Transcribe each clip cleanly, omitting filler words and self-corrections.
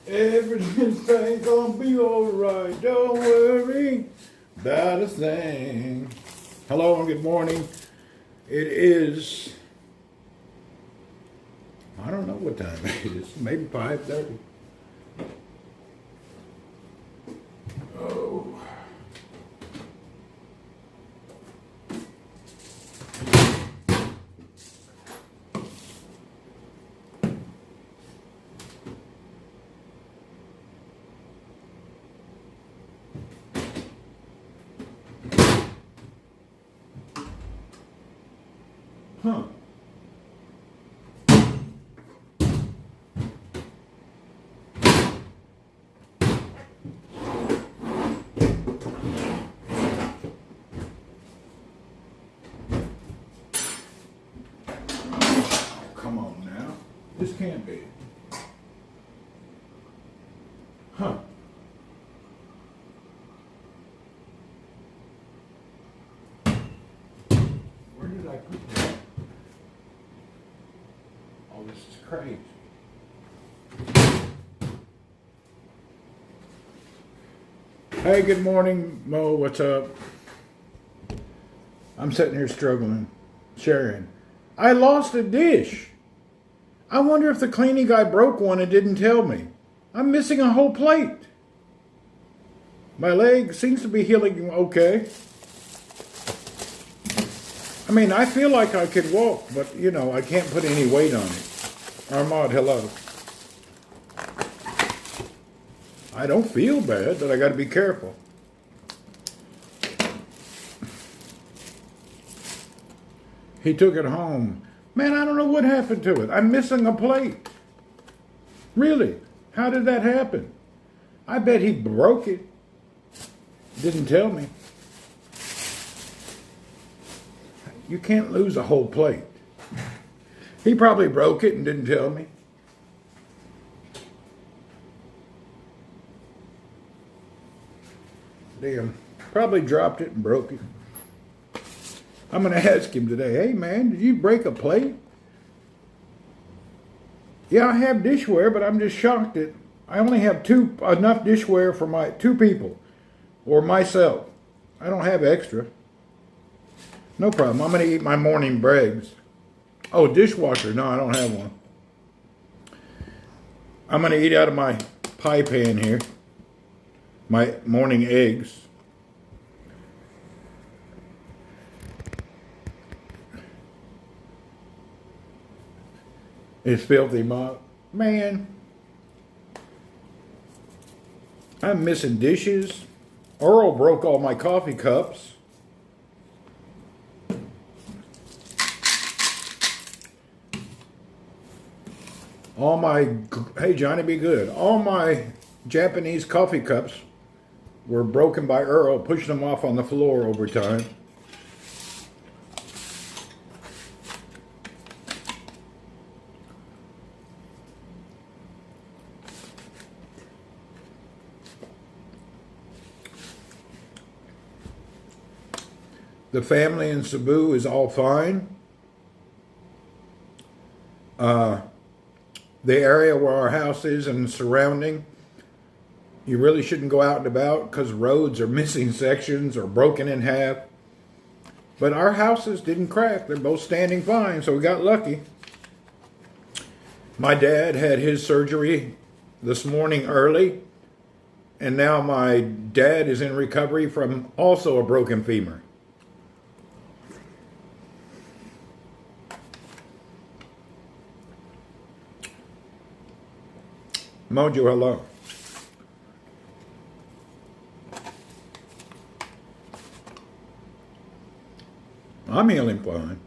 Everything's gonna be alright. Don't worry about a thing. Hello and good morning. It is, I don't know what time it is. Maybe 5:30. Oh. Huh. Come on now. This can't be. Huh. Where did I put that? Oh, this is crazy. Hey, good morning, Mo. What's up? I'm sitting here struggling. Sharon, I lost a dish. I wonder if the cleaning guy broke one and didn't tell me. I'm missing a whole plate. My leg seems to be healing okay. I mean, I feel like I could walk, but, you know, I can't put any weight on it. Armand, hello. I don't feel bad, but I got to be careful. He took it home. Man, I don't know what happened to it. I'm missing a plate. Really? How did that happen? I bet he broke it. Didn't tell me. You can't lose a whole plate. He probably broke it and didn't tell me. Damn. Probably dropped it and broke it. I'm going to ask him today, hey man, did you break a plate? Yeah, I have dishware, but I'm just shocked that I only have enough dishware for my 2 people or myself. I don't have extra. No problem. I'm going to eat my morning breads. Oh, dishwasher. No, I don't have one. I'm going to eat out of my pie pan here. My morning eggs. It's filthy, Mom. Man. I'm missing dishes. Earl broke all my coffee cups. Hey Johnny, be good. All my Japanese coffee cups were broken by Earl, pushing them off on the floor over time. The family in Cebu is all fine. The area where our house is and surrounding, you really shouldn't go out and about because roads are missing sections or broken in half. But our houses didn't crack. They're both standing fine, so we got lucky. My dad had his surgery this morning early, and now my dad is in recovery from also a broken femur. Mojo, hello. I'm healing fine.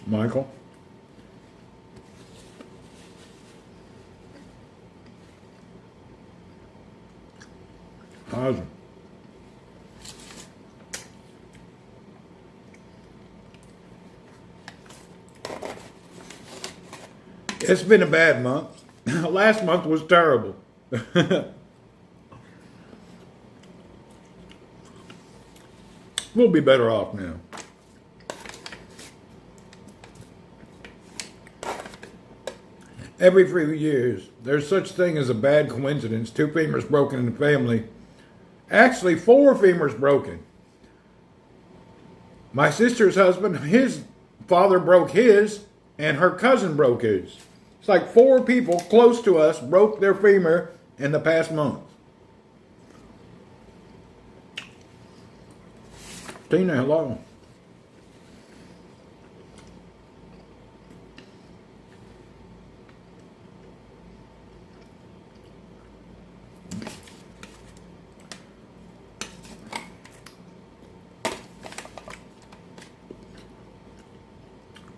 Michael? How's it? It's been a bad month. Last month was terrible. We'll be better off now. every few years, there's such thing as a bad coincidence. 2 femurs broken in the family. Actually, 4 femurs broken. My sister's husband, his father broke his, and her cousin broke his. It's like 4 people close to us broke their femur in the past month. Tina, hello.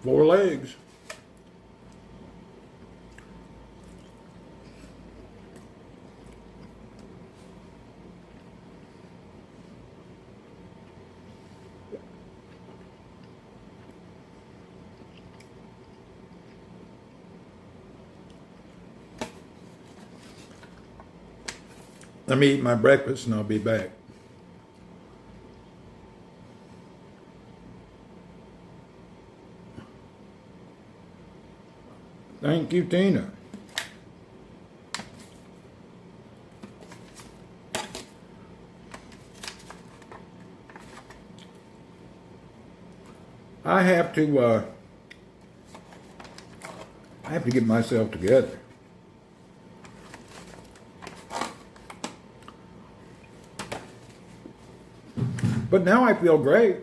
Four legs. Let me eat my breakfast and I'll be back. Thank you, Tina. I have to get myself together. But now I feel great.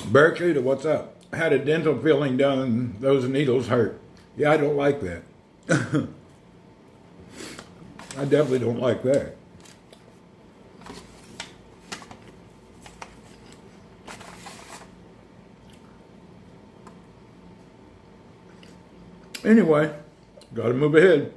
Barracuda, what's up? I had a dental filling done. Those needles hurt. Yeah, I don't like that. I definitely don't like that. Anyway, got to move ahead.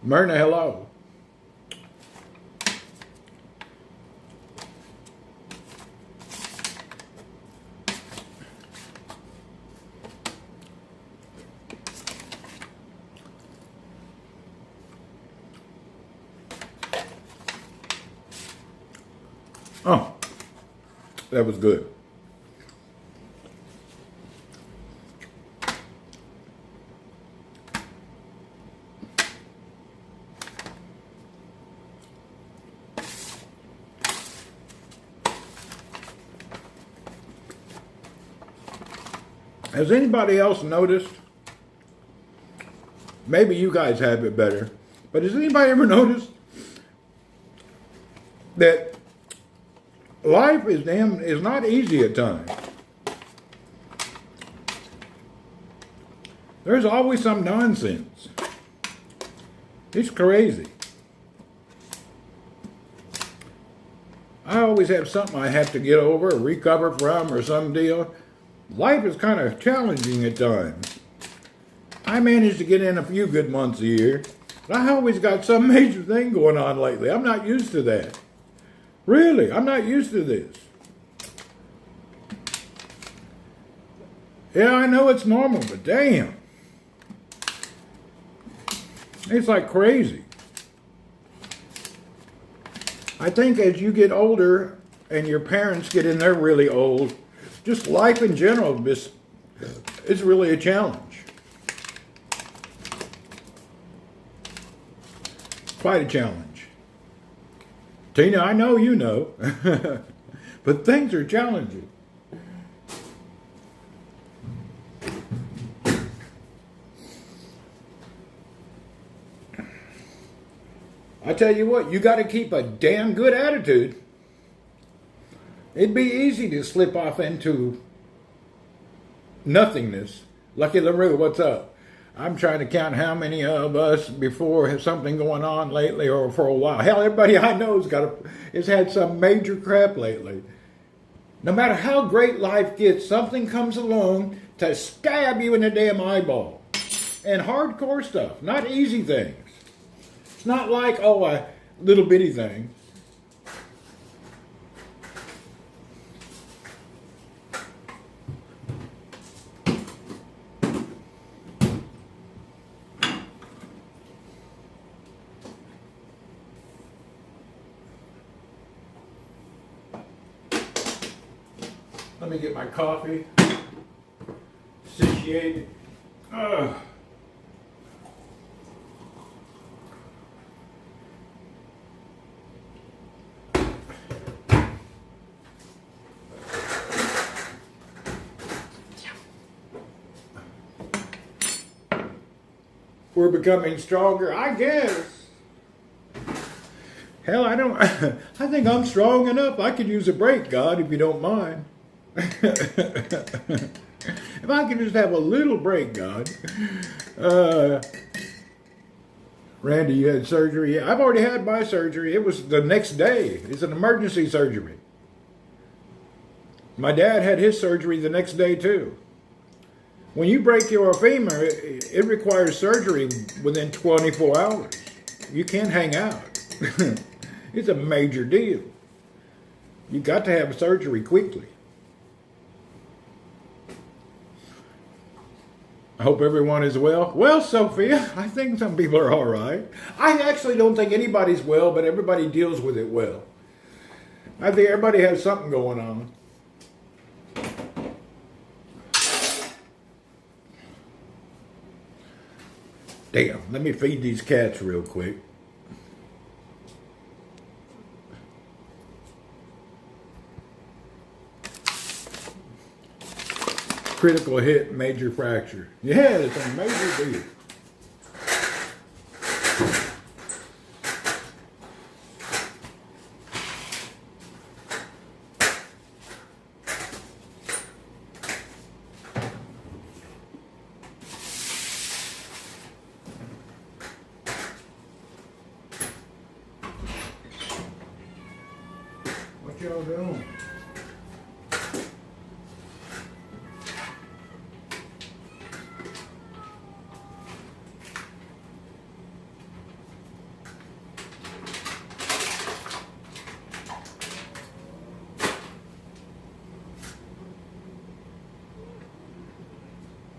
Myrna, hello. Oh, that was good. Has anybody else noticed? Maybe you guys have it better, but has anybody ever noticed that life is not easy at times? There's always some nonsense. It's crazy. I always have something I have to get over or recover from or some deal. Life is kind of challenging at times. I managed to get in a few good months a year, but I always got some major thing going on lately. I'm not used to that. Really, I'm not used to this. Yeah, I know it's normal, but damn. It's like crazy. I think as you get older and your parents get in there really old, just life in general is really a challenge. Quite a challenge. Tina, I know you know, but things are challenging. I tell you what, you got to keep a damn good attitude. It'd be easy to slip off into nothingness. Lucky LaRue, what's up? I'm trying to count how many of us before have something going on lately or for a while. Hell, everybody I know has had some major crap lately. No matter how great life gets, something comes along to stab you in the damn eyeball. and hardcore stuff, not easy things. It's not like, oh, a little bitty thing. Let me get my coffee situated. We're becoming stronger, I guess. Hell, I don't. I think I'm strong enough. I could use a break, God, if you don't mind. If I could just have a little break, God. Randy, you had surgery? Yeah, I've already had my surgery. It was the next day. It's an emergency surgery. My dad had his surgery the next day, too. When you break your femur, it requires surgery within 24 hours. You can't hang out. It's a major deal. You got to have surgery quickly. I hope everyone is well. Well, Sophia, I think some people are all right. I actually don't think anybody's well, but everybody deals with it well. I think everybody has something going on. Damn, let me feed these cats real quick. Critical hit, major fracture. Yeah, it's a major deal. What y'all doing?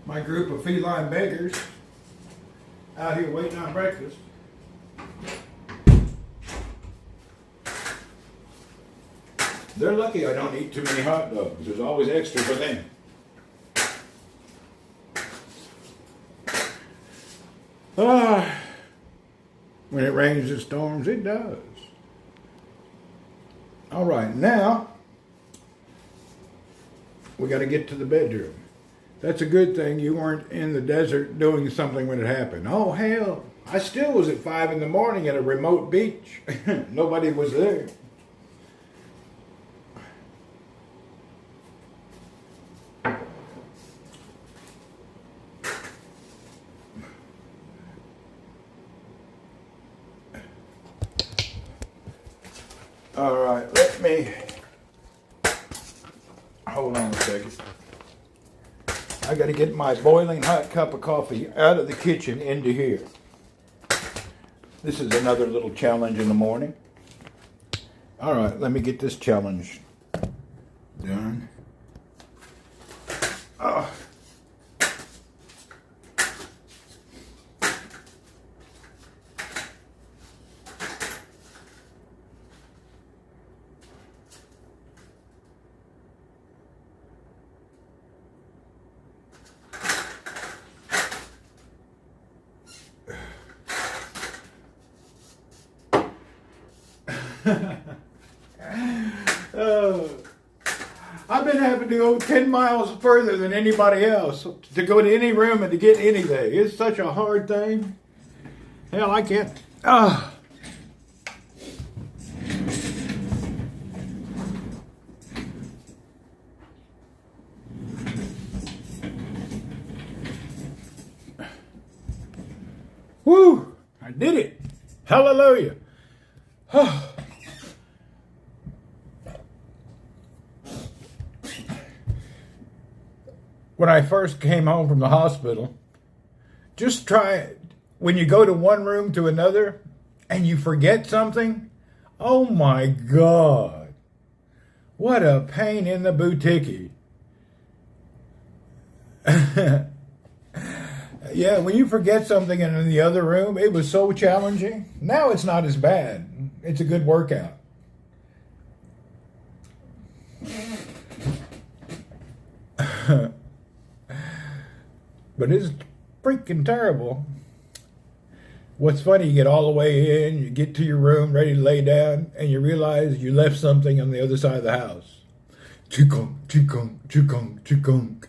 My group of feline beggars out here waiting on breakfast. They're lucky I don't eat too many hot dogs. There's always extra for them. When it rains and storms, it does. All right, now we got to get to the bedroom. That's a good thing you weren't in the desert doing something when it happened. Oh, hell, I still was at 5 in the morning at a remote beach. Nobody was there. All right, let me, hold on a second. I got to get my boiling hot cup of coffee out of the kitchen into here. This is another little challenge in the morning. All right, let me get this challenge done. Oh. I've been having to go 10 miles further than anybody else to go to any room and to get anything. It's such a hard thing. Hell, I can't. Woo! I did it. Hallelujah. When I first came home from the hospital, Just try it. When you go to one room to another and you forget something, oh my God. What a pain in the booticky. Yeah, when you forget something in the other room, it was so challenging. Now it's not as bad. It's a good workout. But it's freaking terrible. What's funny, you get all the way in, you get to your room ready to lay down, and you realize you left something on the other side of the house. Chukunk, chukunk, chukunk, chukunk.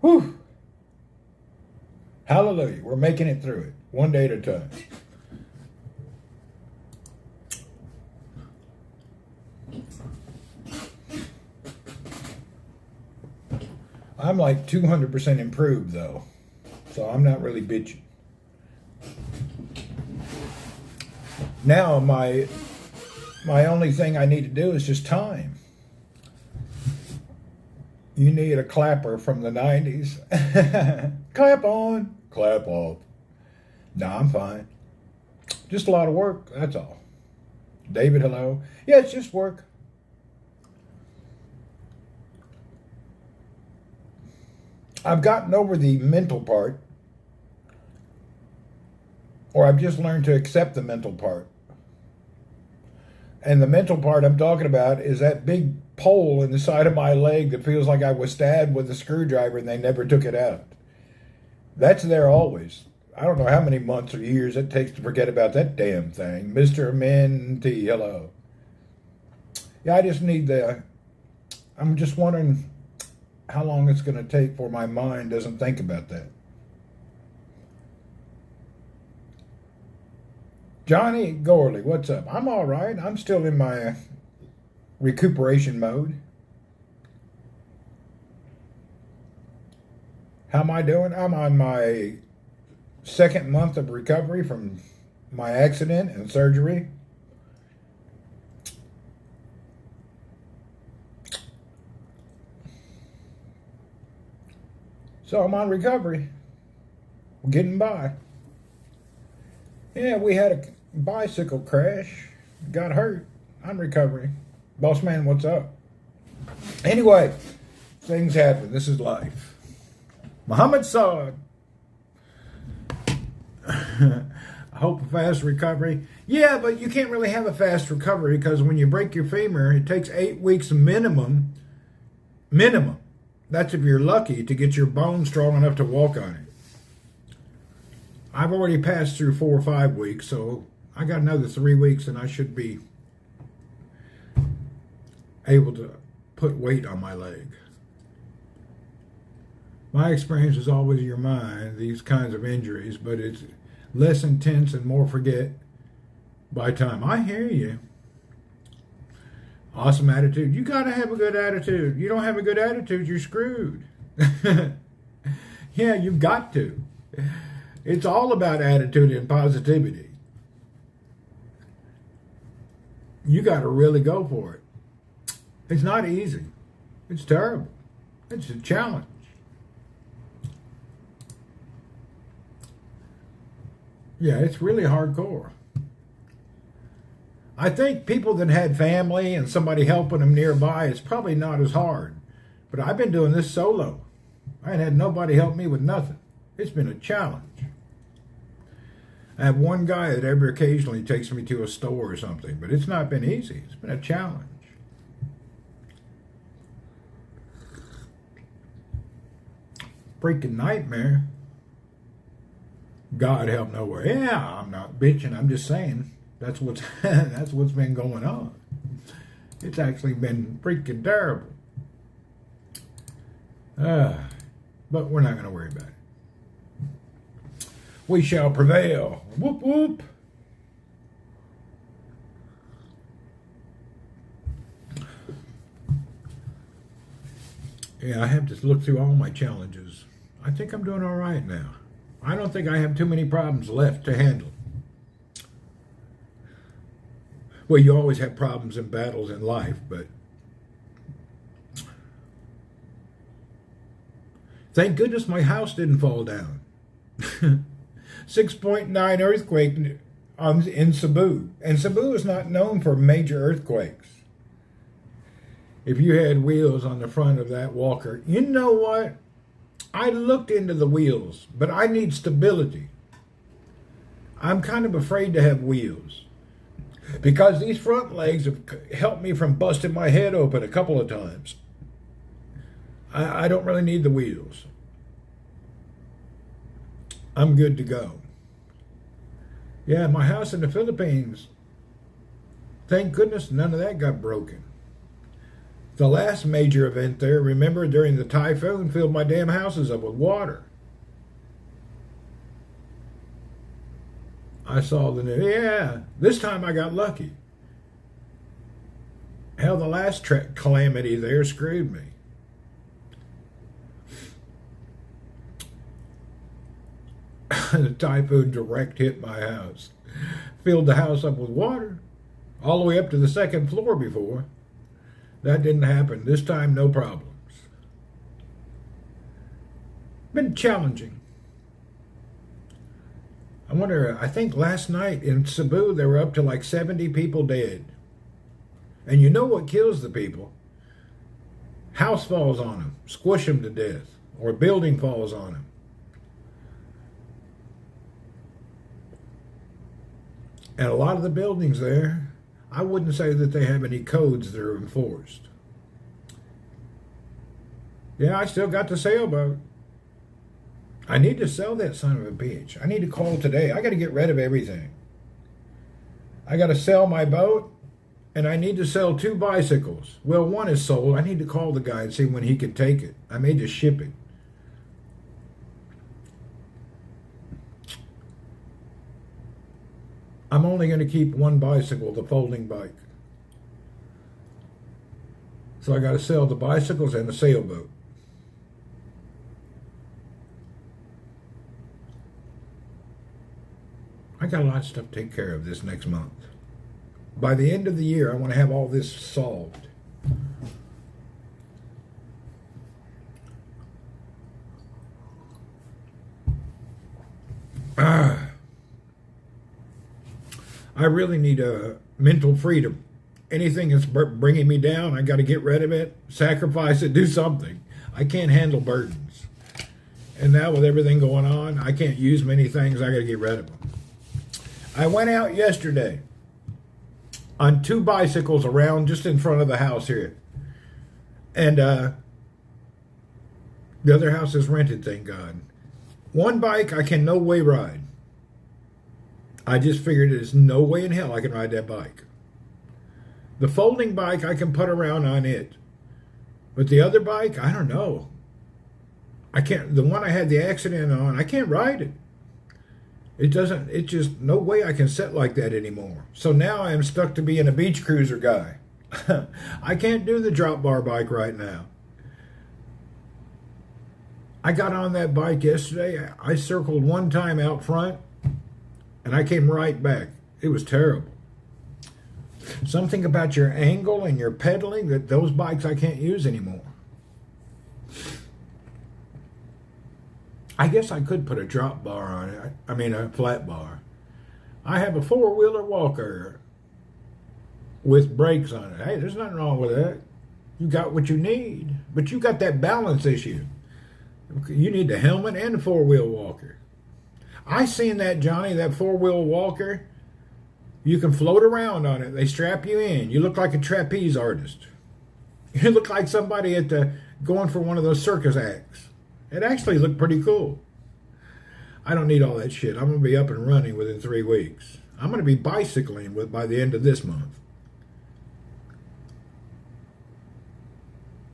Whew. Hallelujah. We're making it through it, one day at a time. I'm like 200% improved, though, so I'm not really bitching. Now, my only thing I need to do is just time. You need a clapper from the 90s. Clap on, clap off. No, I'm fine. Just a lot of work, that's all. David, hello. Yeah, it's just work. I've gotten over the mental part, or I've just learned to accept the mental part. And the mental part I'm talking about is that big pole in the side of my leg that feels like I was stabbed with a screwdriver and they never took it out. That's there always. I don't know how many months or years it takes to forget about that damn thing. Mr. Minty, hello. Yeah, I just need I'm just wondering how long it's going to take before my mind doesn't think about that. Johnny Gorley, what's up? I'm all right. I'm still in my recuperation mode. How am I doing? I'm on my second month of recovery from my accident and surgery. So I'm on recovery. We're getting by. Yeah, we had a bicycle crash. Got hurt. I'm recovering. Boss man, what's up? Anyway, things happen. This is life. Muhammad Saad. I hope a fast recovery. Yeah, but you can't really have a fast recovery because when you break your femur, it takes 8 weeks minimum. Minimum. That's if you're lucky to get your bone strong enough to walk on it. I've already passed through 4 or 5 weeks, so I got another 3 weeks and I should be able to put weight on my leg. My experience is always your mind, these kinds of injuries, but it's less intense and more forget by time. I hear you. Awesome attitude. You got to have a good attitude. You don't have a good attitude, you're screwed. Yeah, you've got to. It's all about attitude and positivity. You got to really go for it. It's not easy. It's terrible. It's a challenge. Yeah, it's really hardcore. I think people that had family and somebody helping them nearby, it's probably not as hard. But I've been doing this solo. I ain't had nobody help me with nothing. It's been a challenge. I have one guy that ever occasionally takes me to a store or something, but it's not been easy. It's been a challenge. Freaking nightmare. God help nowhere. Yeah, I'm not bitching. I'm just saying that's what's that's what's been going on. It's actually been freaking terrible. But we're not going to worry about it. We shall prevail. Whoop whoop. Yeah, I have to look through all my challenges. I think I'm doing all right now. I don't think I have too many problems left to handle. Well, you always have problems and battles in life, but Thank goodness my house didn't fall down. 6.9 earthquake in Cebu. And Cebu is not known for major earthquakes. If you had wheels on the front of that walker, you know what? I looked into the wheels, but I need stability. I'm kind of afraid to have wheels because these front legs have helped me from busting my head open a couple of times. I don't really need the wheels. I'm good to go. Yeah, my house in the Philippines, thank goodness none of that got broken. The last major event there, remember, during the typhoon, filled my damn houses up with water. I saw the news. Yeah, this time I got lucky. Hell, the last calamity there screwed me. The typhoon direct hit my house. Filled the house up with water. All the way up to the second floor before. That didn't happen. This time, no problems. Been challenging. I wonder, I think last night in Cebu, they were up to like 70 people dead. And you know what kills the people? House falls on them, squish them to death, or a building falls on them. And a lot of the buildings there, I wouldn't say that they have any codes that are enforced. Yeah, I still got the sailboat. I need to sell that son of a bitch. I need to call today. I got to get rid of everything. I got to sell my boat, and I need to sell 2 bicycles. Well, one is sold. I need to call the guy and see when he can take it. I may just ship it. I'm only going to keep one bicycle, the folding bike. So I got to sell the bicycles and the sailboat. I got a lot of stuff to take care of this next month. By the end of the year, I want to have all this solved. I really need a mental freedom. Anything that's bringing me down, I got to get rid of it, sacrifice it, do something. I can't handle burdens. And now with everything going on, I can't use many things. I got to get rid of them. I went out yesterday on 2 bicycles around just in front of the house here. And the other house is rented, thank God. One bike I can no way ride. I just figured there's no way in hell I can ride that bike. The folding bike, I can put around on it. But the other bike, I don't know. I can't, the one I had the accident on, I can't ride it. It's just no way I can sit like that anymore. So now I am stuck to being a beach cruiser guy. I can't do the drop bar bike right now. I got on that bike yesterday. I circled one time out front, and I came right back. It was terrible. Something about your angle and your pedaling, that those bikes I can't use anymore. I guess I could put a drop bar on it. I mean a flat bar. I have a 4-wheeler walker with brakes on it. Hey, there's nothing wrong with that. You got what you need. But you got that balance issue. You need the helmet and the 4-wheel walker. I seen that, Johnny, that 4-wheel walker. You can float around on it. They strap you in. You look like a trapeze artist. You look like somebody going for one of those circus acts. It actually looked pretty cool. I don't need all that shit. I'm going to be up and running within 3 weeks. I'm going to be bicycling by the end of this month.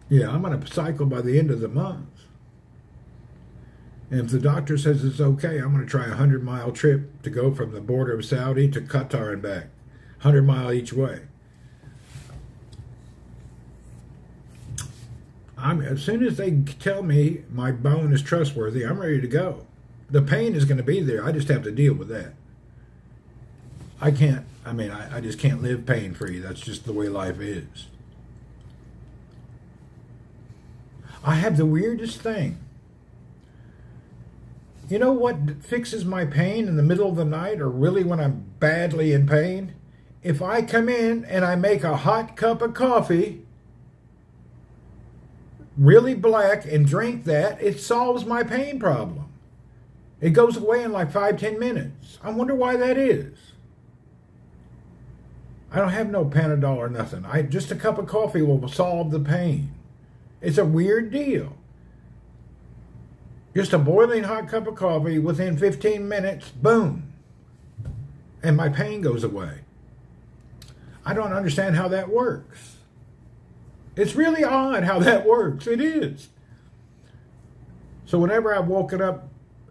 Yeah, I'm going to cycle by the end of the month. And if the doctor says it's okay, I'm going to try a 100-mile trip to go from the border of Saudi to Qatar and back. 100 mile each way. As soon as they tell me my bone is trustworthy, I'm ready to go. The pain is going to be there. I just have to deal with that. I just can't live pain-free. That's just the way life is. I have the weirdest thing. You know what fixes my pain in the middle of the night, or really when I'm badly in pain? If I come in and I make a hot cup of coffee, really black, and drink that, it solves my pain problem. It goes away in like 5-10 minutes. I wonder why that is. I don't have no Panadol or nothing. Just a cup of coffee will solve the pain. It's a weird deal. Just a boiling hot cup of coffee, within 15 minutes, boom, and my pain goes away. I don't understand how that works. It's really odd how that works. It is. So whenever I've woken up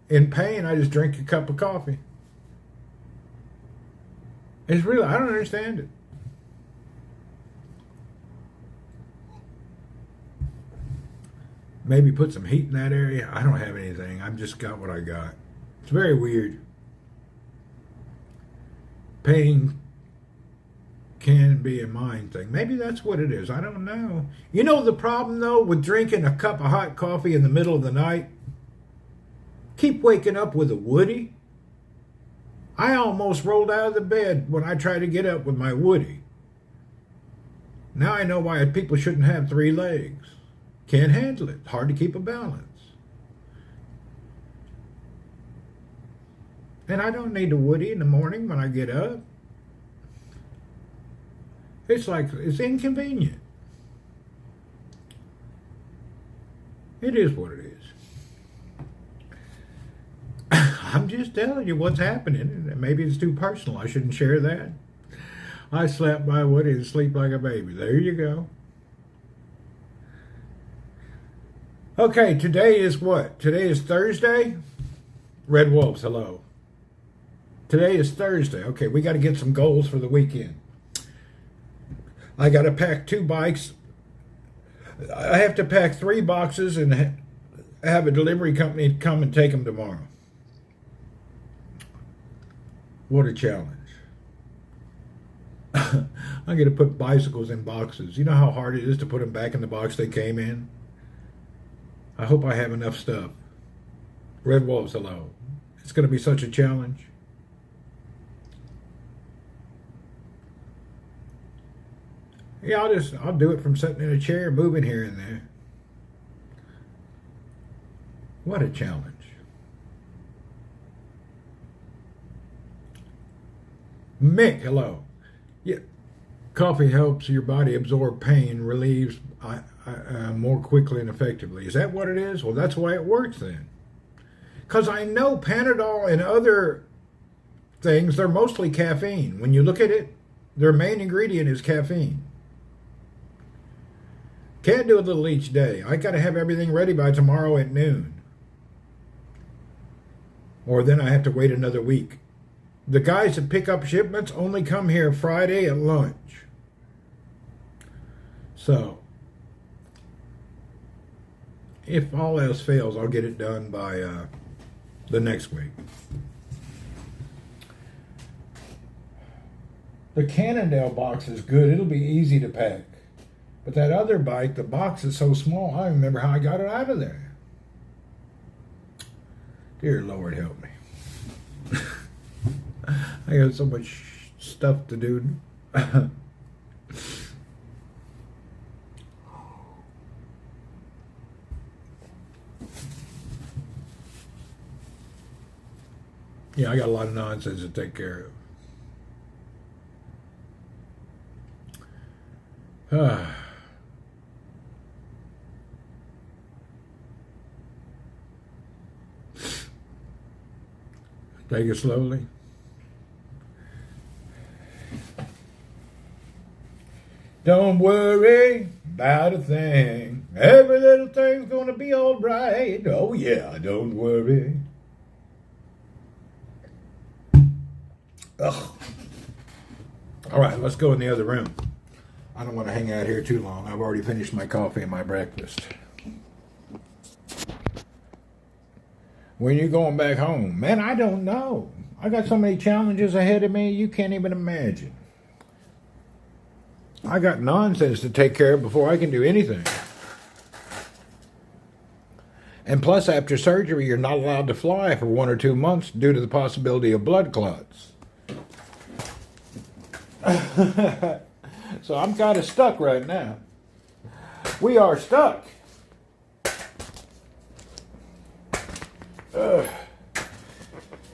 in pain, I just drink a cup of coffee. It's really, I don't understand it. Maybe put some heat in that area. I don't have anything. I've just got what I got. It's very weird. Pain can be a mind thing. Maybe that's what it is. I don't know. You know the problem, though, with drinking a cup of hot coffee in the middle of the night? Keep waking up with a woody. I almost rolled out of the bed when I tried to get up with my woody. Now I know why people shouldn't have 3 legs. Can't handle it. Hard to keep a balance. And I don't need a woody in the morning when I get up. It's like, it's inconvenient. It is what it is. I'm just telling you what's happening. Maybe it's too personal. I shouldn't share that. I slept my woody and sleep like a baby. There you go. Okay, today is what? Today is Thursday? Red Wolves, hello. Today is Thursday. Okay, we got to get some goals for the weekend. I got to pack 2 bikes. I have to pack 3 boxes and have a delivery company come and take them tomorrow. What a challenge. I'm going to put bicycles in boxes. You know how hard it is to put them back in the box they came in? I hope I have enough stuff. Red Wolves, hello. It's going to be such a challenge. Yeah, I'll do it from sitting in a chair, moving here and there. What a challenge. Mick, hello. Yeah, coffee helps your body absorb pain, relieves more quickly and effectively. Is that what it is? Well, that's why it works then. Because I know Panadol and other things, they're mostly caffeine. When you look at it, their main ingredient is caffeine. Can't do a little each day. I got to have everything ready by tomorrow at noon. Or then I have to wait another week. The guys that pick up shipments only come here Friday at lunch. So, if all else fails, I'll get it done by the next week. The Cannondale box is good. It'll be easy to pack. But that other bike, the box is so small, I don't remember how I got it out of there. Dear Lord, help me. I got so much stuff to do. Yeah, I got a lot of nonsense to take care of. Take it slowly. Don't worry about a thing. Every little thing's gonna be all right. Oh yeah, don't worry. Ugh. All right, let's go in the other room. I don't want to hang out here too long. I've already finished my coffee and my breakfast. When you going back home? Man, I don't know. I got so many challenges ahead of me, you can't even imagine. I got nonsense to take care of before I can do anything. And plus, after surgery, you're not allowed to fly for 1 or 2 months due to the possibility of blood clots. So I'm kind of stuck right now. We are stuck.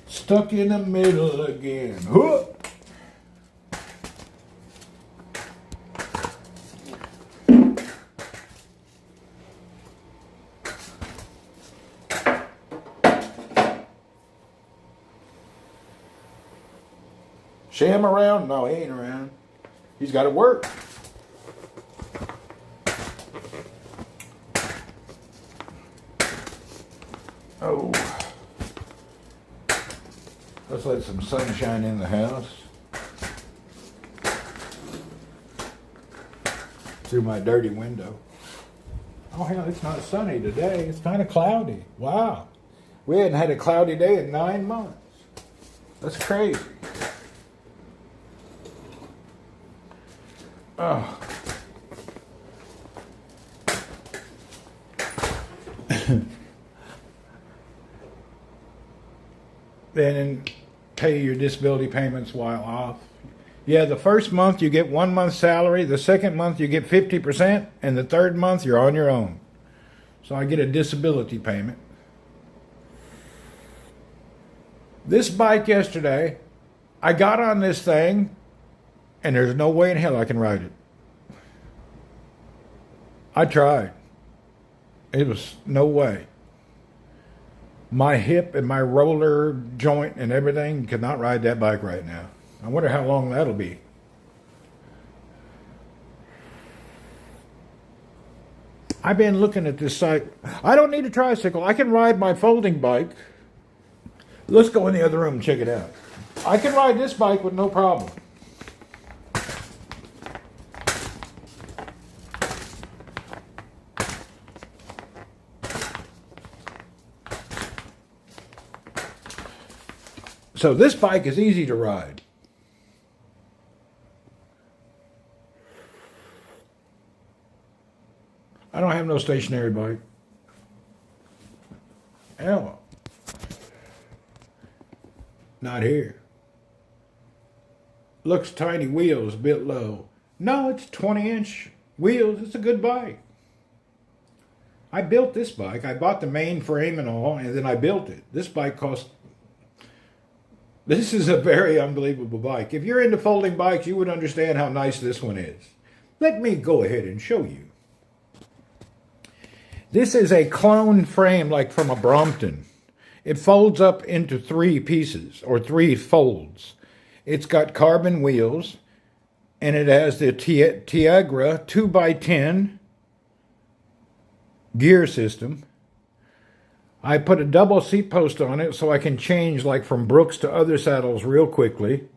Stuck in the middle again. Huh. Sham around? No, he ain't around. He's got to work. Oh. Let's let some sunshine in the house. Through my dirty window. Oh, hell, it's not sunny today. It's kind of cloudy. Wow. We hadn't had a cloudy day in 9 months. That's crazy. Oh. Then pay your disability payments while off. Yeah, the first month you get 1 month's salary, the second month you get 50%, and the third month you're on your own. So I get a disability payment. This bike yesterday, I got on this thing, and there's no way in hell I can ride it. I tried. It was no way. My hip and my roller joint and everything could not ride that bike right now. I wonder how long that'll be. I've been looking at this site. I don't need a tricycle. I can ride my folding bike. Let's go in the other room and check it out. I can ride this bike with no problem. So this bike is easy to ride. I don't have no stationary bike. Hell, not here. Looks tiny wheels, a bit low. No, it's 20-inch wheels. It's a good bike. I built this bike. I bought the main frame and all, and then I built it. This bike cost... This is a very unbelievable bike. If you're into folding bikes, you would understand how nice this one is. Let me go ahead and show you. This is a clone frame like from a Brompton. It folds up into 3 pieces, or 3 folds. It's got carbon wheels, and it has the Tiagra 2x10 gear system. I put a double seat post on it so I can change like from Brooks to other saddles real quickly.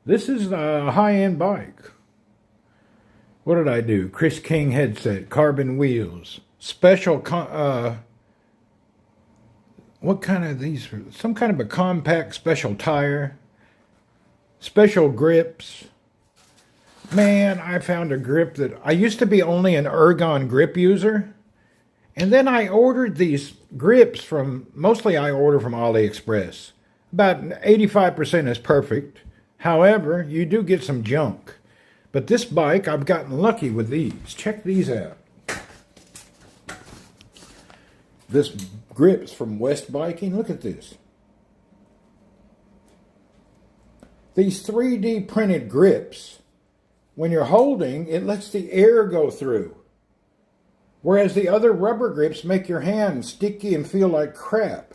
This is a high-end bike. What did I do? Chris King headset, carbon wheels, special, what kind of these? Some kind of a compact special tire, special grips. Man, I found a grip that I used to be only an ergon grip user. And then I ordered these grips from, mostly I order from AliExpress. About 85% is perfect. However, you do get some junk. But this bike, I've gotten lucky with these. Check these out. This grip's from West Biking. Look at this. These 3D printed grips, when you're holding, it lets the air go through. Whereas the other rubber grips make your hand sticky and feel like crap.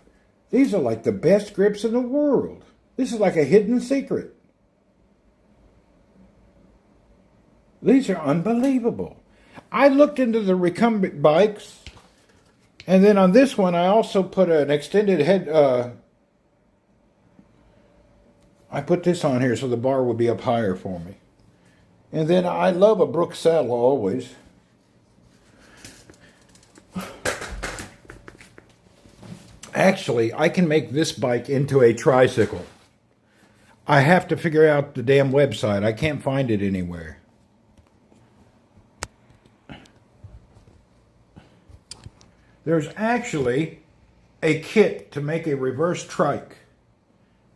These are like the best grips in the world. This is like a hidden secret. These are unbelievable. I looked into the recumbent bikes, and then on this one I also put an extended head. I put this on here so the bar will be up higher for me. And then I love a Brooks saddle always. Actually, I can make this bike into a tricycle. I have to figure out the damn website. I can't find it anywhere. There's actually a kit to make a reverse trike.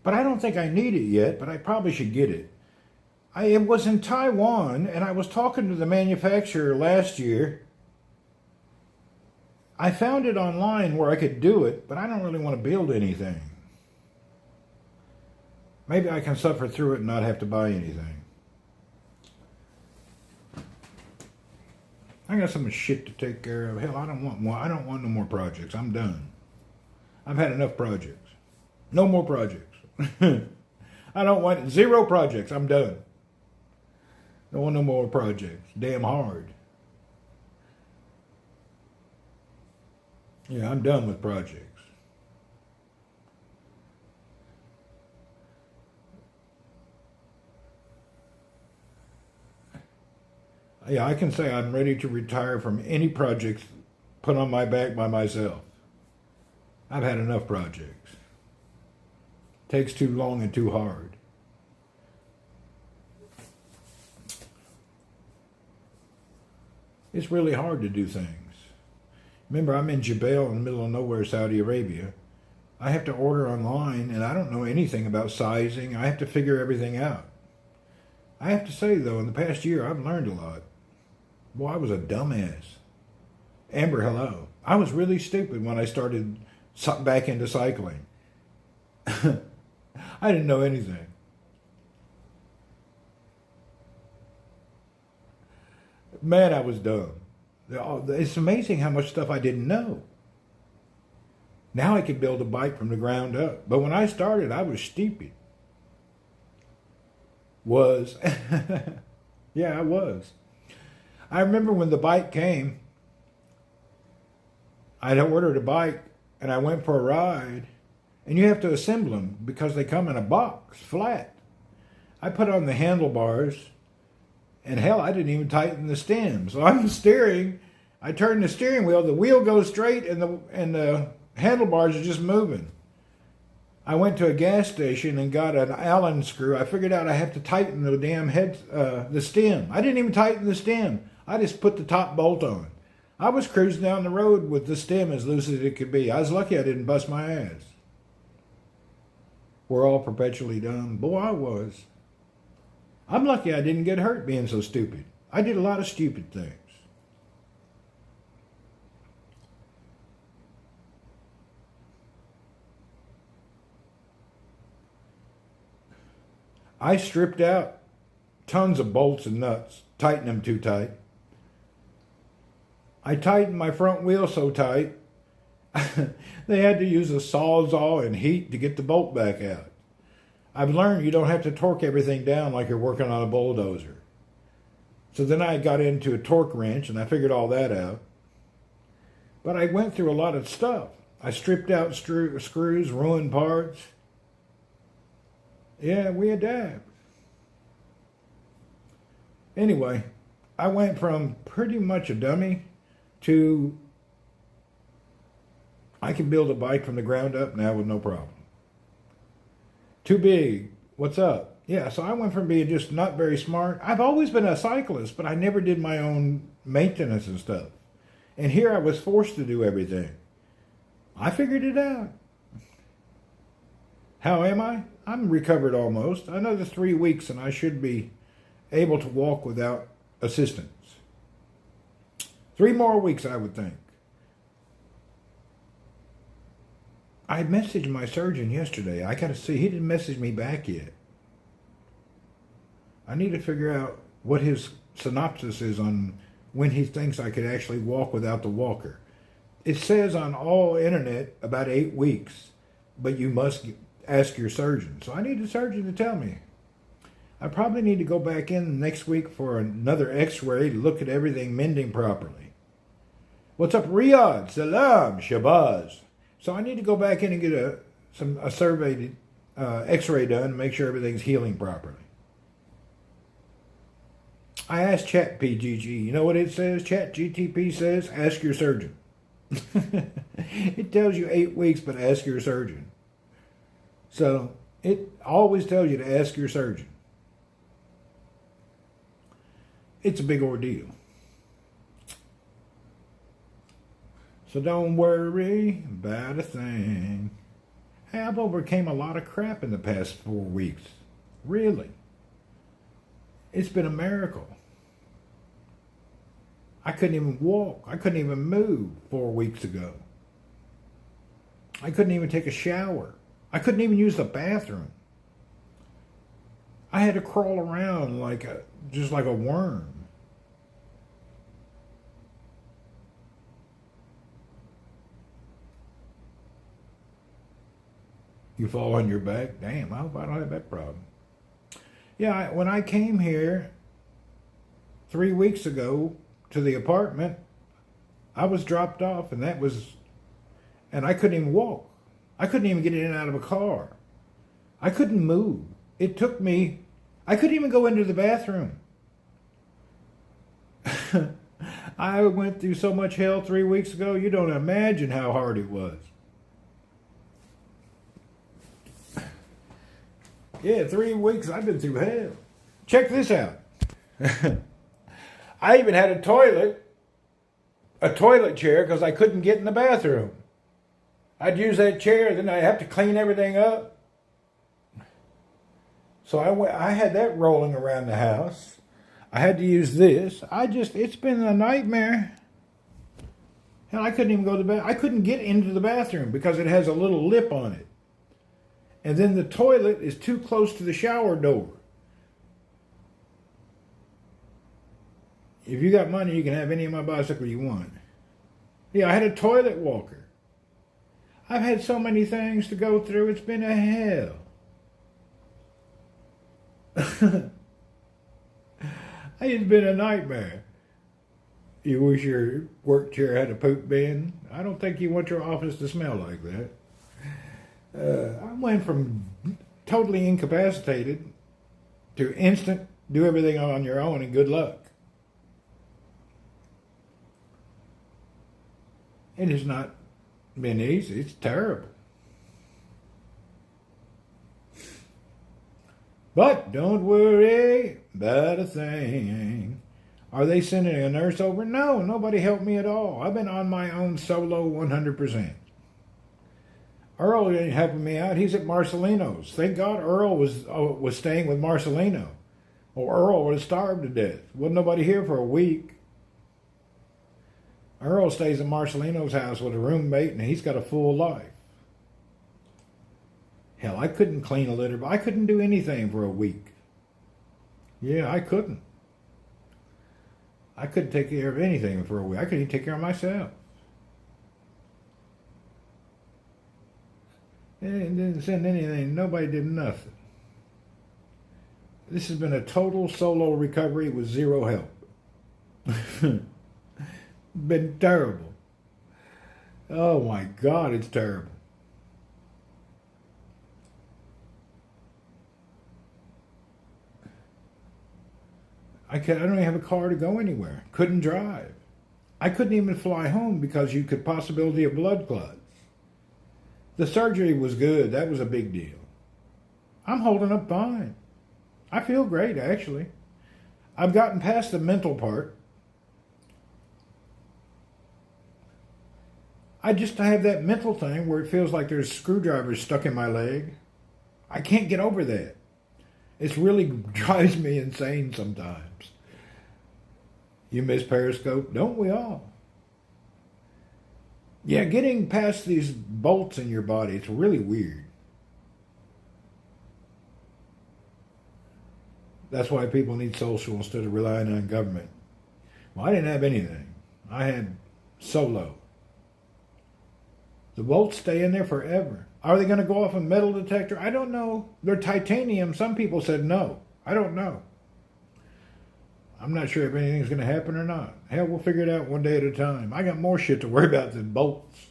But I don't think I need it yet, but I probably should get it. It was in Taiwan, and I was talking to the manufacturer last year. I found it online where I could do it, but I don't really want to build anything. Maybe I can suffer through it and not have to buy anything. I got some shit to take care of. Hell, I don't want more. I don't want no more projects. I'm done. I've had enough projects. No more projects. I don't want 0 projects. I'm done. Don't want no more projects. Damn hard. Yeah, I'm done with projects. Yeah, I can say I'm ready to retire from any projects put on my back by myself. I've had enough projects. Takes too long and too hard. It's really hard to do things. Remember, I'm in Jebel in the middle of nowhere, Saudi Arabia. I have to order online, and I don't know anything about sizing. I have to figure everything out. I have to say, though, in the past year, I've learned a lot. Boy, I was a dumbass. Amber, hello. I was really stupid when I started back into cycling. I didn't know anything. Man, I was dumb. It's amazing how much stuff I didn't know. Now I can build a bike from the ground up. But when I started, I was stupid. Yeah, I was. I remember when the bike came, I'd ordered a bike and I went for a ride, and you have to assemble them because they come in a box, flat. I put on the handlebars, and hell, I didn't even tighten the stem. So I'm steering, I turn the steering wheel, the wheel goes straight, and the handlebars are just moving. I went to a gas station and got an Allen screw. I figured out I have to tighten the damn the stem. I didn't even tighten the stem. I just put the top bolt on. I was cruising down the road with the stem as loose as it could be. I was lucky I didn't bust my ass. We're all perpetually dumb. Boy, I was. I'm lucky I didn't get hurt being so stupid. I did a lot of stupid things. I stripped out tons of bolts and nuts, tightened them too tight. I tightened my front wheel so tight, they had to use a sawzall and heat to get the bolt back out. I've learned you don't have to torque everything down like you're working on a bulldozer. So then I got into a torque wrench and I figured all that out. But I went through a lot of stuff. I stripped out screws, ruined parts. Yeah, we adapt. Anyway, I went from pretty much a dummy to I can build a bike from the ground up now with no problem. Too big. What's up? Yeah, so I went from being just not very smart. I've always been a cyclist, but I never did my own maintenance and stuff. And here I was forced to do everything. I figured it out. How am I? I'm recovered almost. Another 3 weeks and I should be able to walk without assistance. 3 more weeks, I would think. I messaged my surgeon yesterday. I got to see. He didn't message me back yet. I need to figure out what his synopsis is on when he thinks I could actually walk without the walker. It says on all internet about 8 weeks, but you must ask your surgeon. So I need a surgeon to tell me. I probably need to go back in next week for another x-ray to look at everything mending properly. What's up, Riyadh? Salam, Shabazz. So I need to go back in and get a survey, x-ray done and make sure everything's healing properly. I asked ChatPGG. You know what it says? ChatGTP says, ask your surgeon. It tells you 8 weeks, but ask your surgeon. So it always tells you to ask your surgeon. It's a big ordeal. So don't worry about a thing. Hey, I've overcame a lot of crap in the past 4 weeks. Really. It's been a miracle. I couldn't even walk. I couldn't even move 4 weeks ago. I couldn't even take a shower. I couldn't even use the bathroom. I had to crawl around just like a worm. You fall on your back? Damn, I hope I don't have that problem. Yeah, when I came here 3 weeks ago to the apartment, I was dropped off, and I couldn't even walk. I couldn't even get in and out of a car. I couldn't move. It took me, I couldn't even go into the bathroom. I went through so much hell 3 weeks ago, you don't imagine how hard it was. Yeah, 3 weeks I've been through hell. Check this out. I even had a toilet chair because I couldn't get in the bathroom. I'd use that chair, then I'd have to clean everything up. So I had that rolling around the house. I had to use this. It's been a nightmare. Hell, I couldn't even go to the bathroom. I couldn't get into the bathroom because it has a little lip on it. And then the toilet is too close to the shower door. If you got money, you can have any of my bicycle you want. Yeah, I had a toilet walker. I've had so many things to go through. It's been a hell. It's been a nightmare. You wish your work chair had a poop bin? I don't think you want your office to smell like that. I went from totally incapacitated to instant do everything on your own and good luck. It has not been easy. It's terrible. But don't worry about a thing. Are they sending a nurse over? No, nobody helped me at all. I've been on my own solo 100%. Earl ain't helping me out. He's at Marcelino's. Thank God Earl was staying with Marcelino. Or Earl would have starved to death. Wasn't nobody here for a week. Earl stays at Marcelino's house with a roommate, and he's got a full life. Hell, I couldn't clean a litter, but I couldn't do anything for a week. Yeah, I couldn't. I couldn't take care of anything for a week. I couldn't even take care of myself. And didn't send anything. Nobody did nothing. This has been a total solo recovery with zero help. Been terrible. Oh my God, it's terrible. I don't even have a car to go anywhere. Couldn't drive. I couldn't even fly home because you could possibility of blood clots. The surgery was good. That was a big deal. I'm holding up fine. I feel great, actually. I've gotten past the mental part. I have that mental thing where it feels like there's screwdrivers stuck in my leg. I can't get over that. It really drives me insane sometimes. You miss Periscope? Don't we all? Yeah, getting past these bolts in your body, it's really weird. That's why people need social instead of relying on government. Well, I didn't have anything. I had solo. The bolts stay in there forever. Are they going to go off a metal detector? I don't know. They're titanium. Some people said no. I don't know. I'm not sure if anything's going to happen or not. Hell, we'll figure it out one day at a time. I got more shit to worry about than bolts.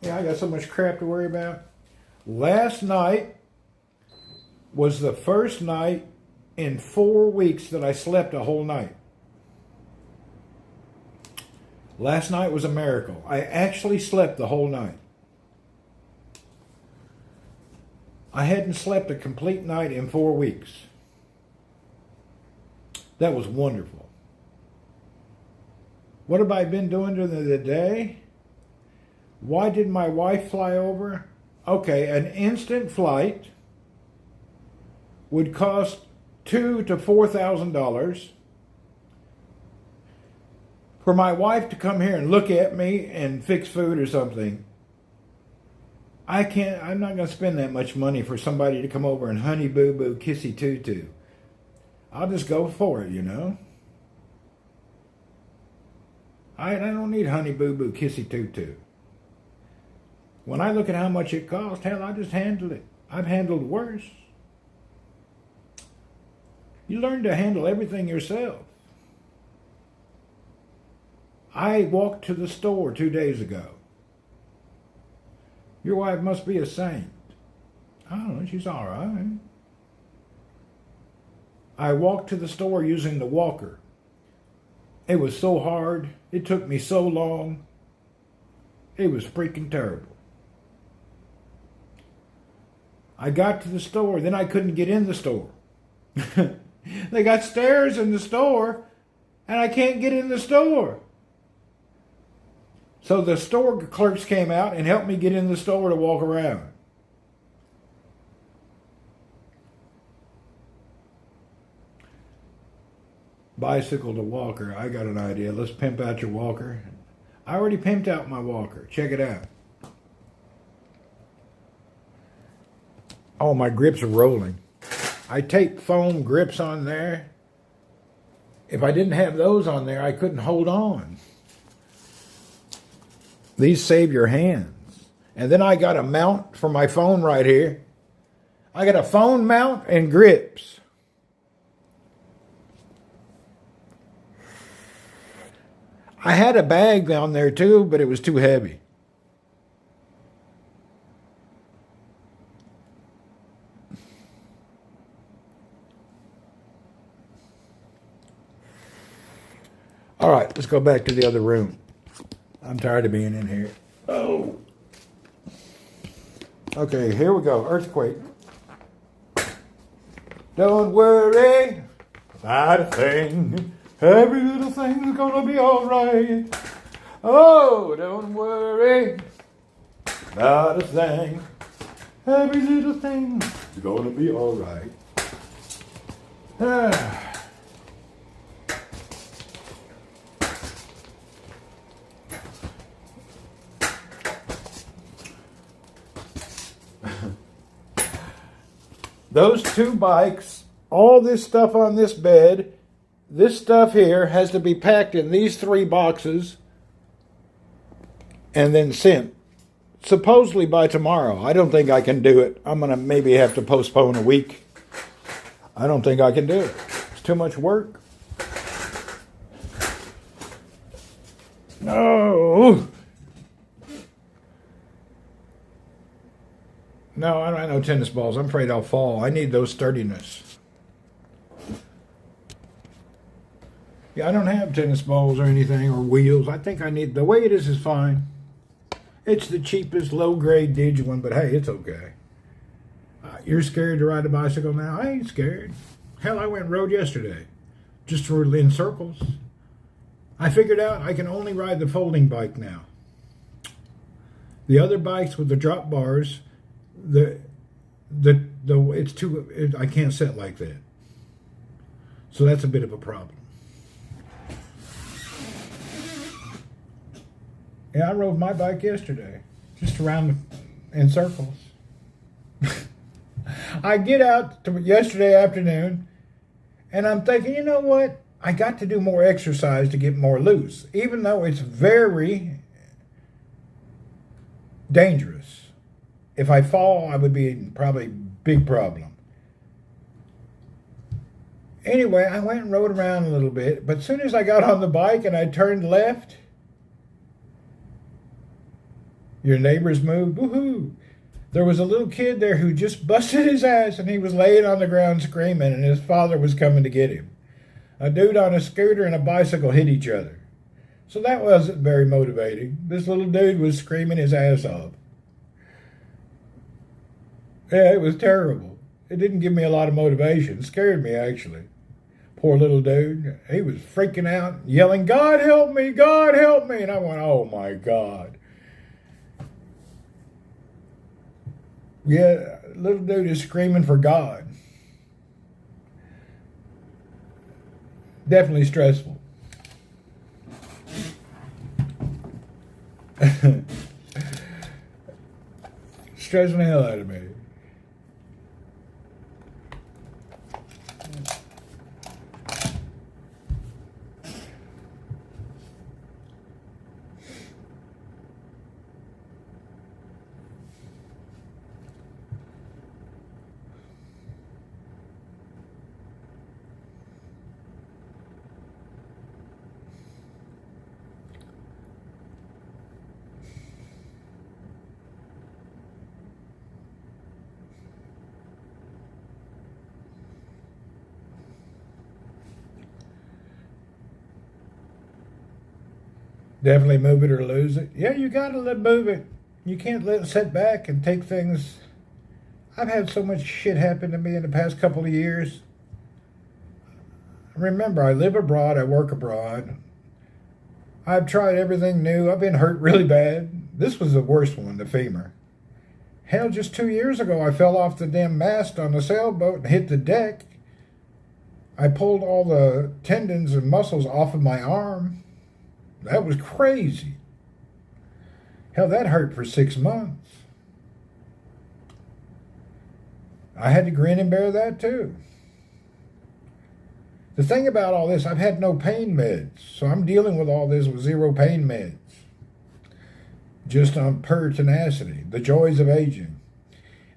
Yeah, I got so much crap to worry about. Last night was the first night in 4 weeks that I slept a whole night. Last night was a miracle. I actually slept the whole night. I hadn't slept a complete night in 4 weeks. That was wonderful. What have I been doing during the day? Why did my wife fly over? Okay, an instant flight would cost $2,000 to $4,000. For my wife to come here and look at me and fix food or something, I'm not going to spend that much money for somebody to come over and honey boo boo kissy tutu. I'll just go for it, you know. I don't need honey boo boo kissy tutu. When I look at how much it costs, hell, I just handle it. I've handled worse. You learn to handle everything yourself. I walked to the store 2 days ago. Your wife must be a saint. I don't know, she's all right. I walked to the store using the walker. It was so hard. It took me so long. It was freaking terrible. I got to the store, then I couldn't get in the store. They got stairs in the store, and I can't get in the store. So the store clerks came out and helped me get in the store to walk around. Bicycle to walker. I got an idea. Let's pimp out your walker. I already pimped out my walker. Check it out. Oh, my grips are rolling. I tape foam grips on there. If I didn't have those on there, I couldn't hold on. These save your hands. And then I got a mount for my phone right here. I got a phone mount and grips. I had a bag down there too, but it was too heavy. All right, let's go back to the other room. I'm tired of being in here. Oh. Okay, here we go. Earthquake. Don't worry about a thing. Every little thing's gonna be all right. Oh, don't worry about a thing. Every little thing's gonna be all right. Those two bikes, all this stuff on this bed, this stuff here has to be packed in these 3 boxes and then sent. Supposedly by tomorrow. I don't think I can do it. I'm going to maybe have to postpone a week. I don't think I can do it. It's too much work. No. No, I don't have no tennis balls. I'm afraid I'll fall. I need those sturdiness. Yeah, I don't have tennis balls or anything or wheels. I think I need... The way it is fine. It's the cheapest low-grade Digi one, but hey, it's okay. You're scared to ride a bicycle now? I ain't scared. Hell, I went and rode yesterday. Just in circles. I figured out I can only ride the folding bike now. The other bikes with the drop bars... it's too... I can't sit like that. So that's a bit of a problem. Yeah, I rode my bike yesterday. Just around in circles. I get out yesterday afternoon and I'm thinking, you know what? I got to do more exercise to get more loose. Even though it's very dangerous. If I fall, I would be probably big problem. Anyway, I went and rode around a little bit, but as soon as I got on the bike and I turned left, your neighbors moved, woohoo. There was a little kid there who just busted his ass and he was laying on the ground screaming and his father was coming to get him. A dude on a scooter and a bicycle hit each other. So that wasn't very motivating. This little dude was screaming his ass off. Yeah, it was terrible. It didn't give me a lot of motivation. It scared me, actually. Poor little dude. He was freaking out, yelling, God help me, God help me. And I went, oh my God. Yeah, little dude is screaming for God. Definitely stressful. Stressing the hell out of me. Definitely move it or lose it. Yeah, you got to move it. You can't let it sit back and take things. I've had so much shit happen to me in the past couple of years. Remember, I live abroad, I work abroad. I've tried everything new. I've been hurt really bad. This was the worst one, the femur. Hell, just 2 years ago, I fell off the damn mast on the sailboat and hit the deck. I pulled all the tendons and muscles off of my arm. That was crazy. Hell, that hurt for 6 months. I had to grin and bear that too. The thing about all this, I've had no pain meds. So I'm dealing with all this with zero pain meds. Just on pure tenacity. The joys of aging.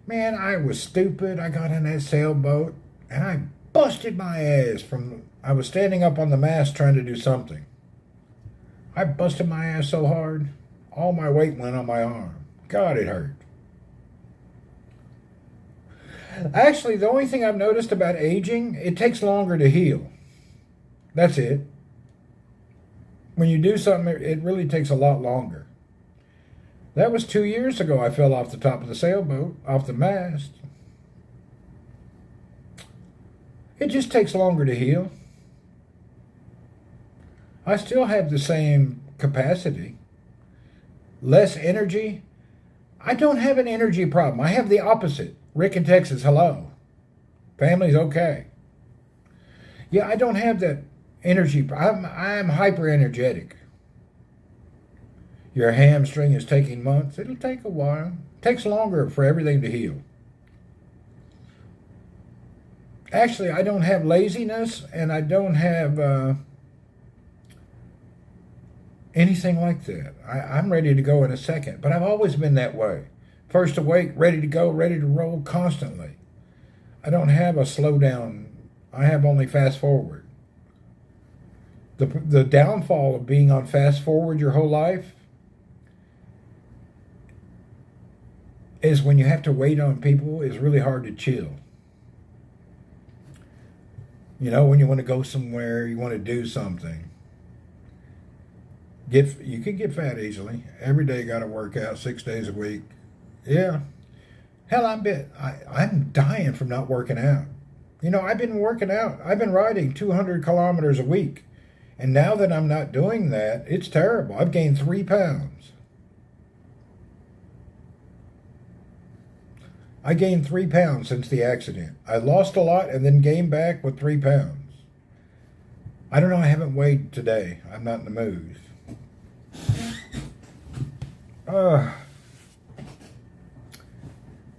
Man, I was stupid. I got in that sailboat and I busted my ass I was standing up on the mast trying to do something. I busted my ass so hard, all my weight went on my arm. God, it hurt. Actually, the only thing I've noticed about aging, it takes longer to heal. That's it. When you do something, it really takes a lot longer. That was 2 years ago I fell off the top of the sailboat, off the mast. It just takes longer to heal. I still have the same capacity. Less energy. I don't have an energy problem. I have the opposite. Rick in Texas, hello. Family's okay. Yeah, I don't have that energy. I'm hyper energetic. Your hamstring is taking months. It'll take a while. It takes longer for everything to heal. Actually, I don't have laziness and I don't have anything like that. I'm ready to go in a second, but I've always been that way. First awake, ready to go, ready to roll constantly. I don't have a slow down. I have only fast forward. The downfall of being on fast forward your whole life is when you have to wait on people, it's really hard to chill. You know, when you want to go somewhere, you want to do something. You can get fat easily. Every day got to work out 6 days a week. Yeah. Hell, I'm dying from not working out. You know, I've been working out. I've been riding 200 kilometers a week. And now that I'm not doing that, it's terrible. I've gained 3 pounds. I gained 3 pounds since the accident. I lost a lot and then gained back with 3 pounds. I don't know. I haven't weighed today. I'm not in the mood.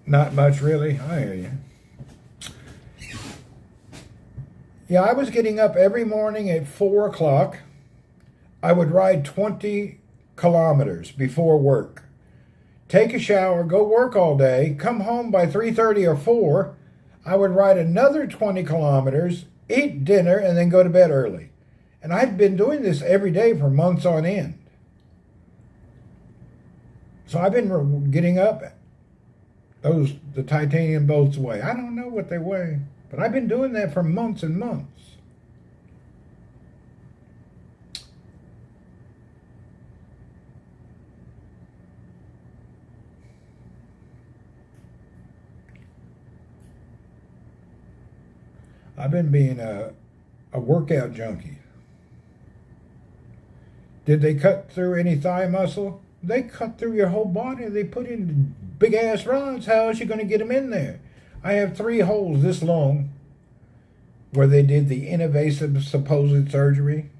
Not much, really. I hear you. Yeah, I was getting up every morning at 4 o'clock. I would ride 20 kilometers before work. Take a shower, go work all day, come home by 3:30 or 4. I would ride another 20 kilometers, eat dinner, and then go to bed early. And I'd been doing this every day for months on end. So I've been getting up. The titanium bolts weigh. I don't know what they weigh, but I've been doing that for months and months. I've been being a a workout junkie. Did they cut through any thigh muscle? They cut through your whole body. They put in big ass rods. How else you going to get them in there? I have 3 holes this long where they did the invasive supposed surgery.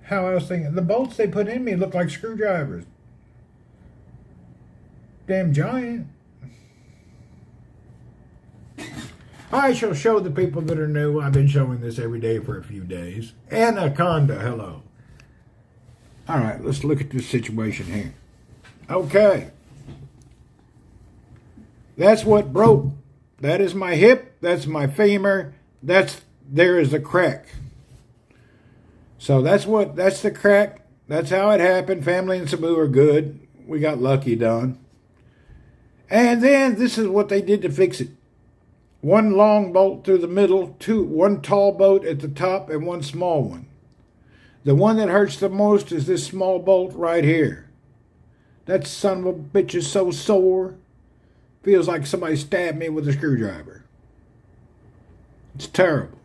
How else the bolts they put in me look like screwdrivers. Damn giant. I shall show the people that are new. I've been showing this every day for a few days. Anaconda, hello. All right, let's look at this situation here. Okay. That's what broke. That is my hip. That's my femur. There is a crack. So that's the crack. That's how it happened. Family and Cebu are good. We got lucky done. And then this is what they did to fix it. 1 long bolt through the middle, 1 tall bolt at the top, and 1 small one. The one that hurts the most is this small bolt right here. That son of a bitch is so sore. Feels like somebody stabbed me with a screwdriver. It's terrible.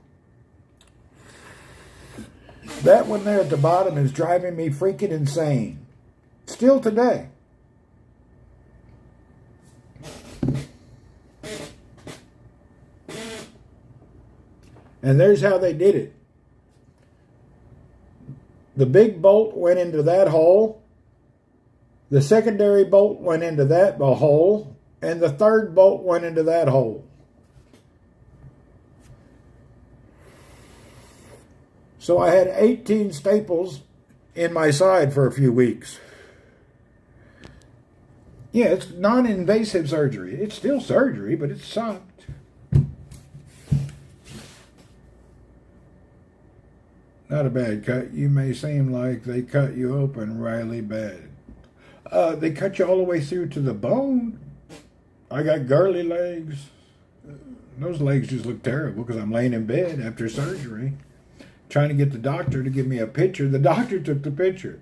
That one there at the bottom is driving me freaking insane. Still today. And there's how they did it. The big bolt went into that hole. The secondary bolt went into that hole. And the 3rd bolt went into that hole. So I had 18 staples in my side for a few weeks. Yeah, it's non-invasive surgery. It's still surgery, but it sucked. Not a bad cut. You may seem like they cut you open really bad. They cut you all the way through to the bone. I got girly legs. Those legs just look terrible because I'm laying in bed after surgery, trying to get the doctor to give me a picture. The doctor took the picture.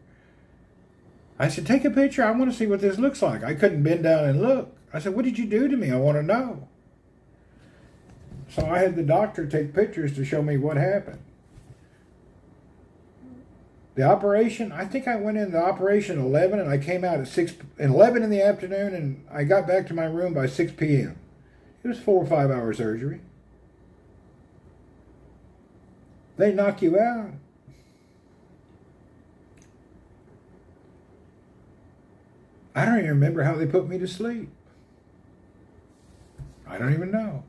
I said, take a picture. I want to see what this looks like. I couldn't bend down and look. I said, what did you do to me? I want to know. So I had the doctor take pictures to show me what happened. The operation, I think I went in the operation at 11 and I came out at 11 in the afternoon and I got back to my room by 6 p.m. It was 4 or 5 hour surgery. They knock you out. I don't even remember how they put me to sleep. I don't even know.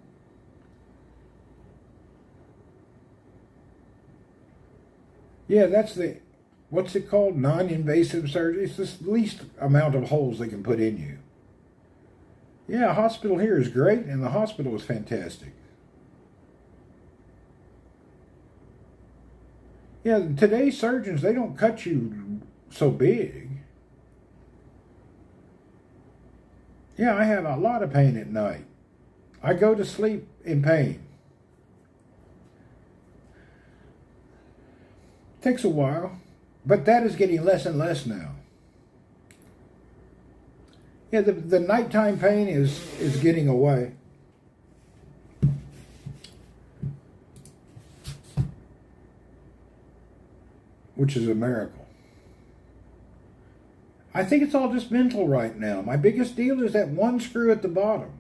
Yeah, that's what's it called? Non-invasive surgery. It's the least amount of holes they can put in you. Yeah, a hospital here is great, and the hospital is fantastic. Yeah, today's surgeons, they don't cut you so big. Yeah, I have a lot of pain at night. I go to sleep in pain. Takes a while, but that is getting less and less now. Yeah, the nighttime pain is getting away. Which is a miracle. I think it's all just mental right now. My biggest deal is that 1 screw at the bottom.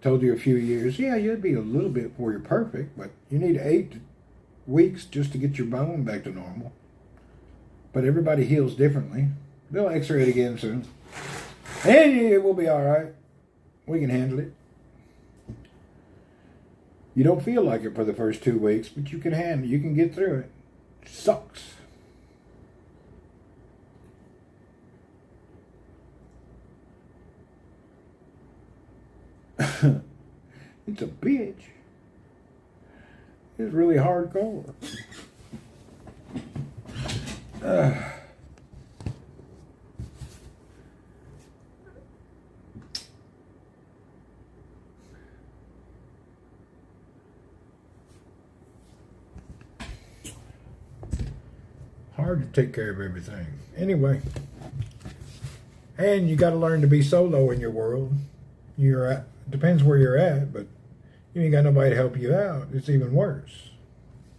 Told you a few years, yeah, you'd be a little bit before you're perfect, but you need 8 weeks just to get your bone back to normal. But everybody heals differently. They'll x-ray it again soon. And it will be all right. We can handle it. You don't feel like it for the first 2 weeks, but you can handle it. You can get through it. It sucks. It's a bitch. It's really hardcore. Hard to take care of everything. Anyway, And you got to learn to be solo in your world. Depends where you're at, but you ain't got nobody to help you out. It's even worse.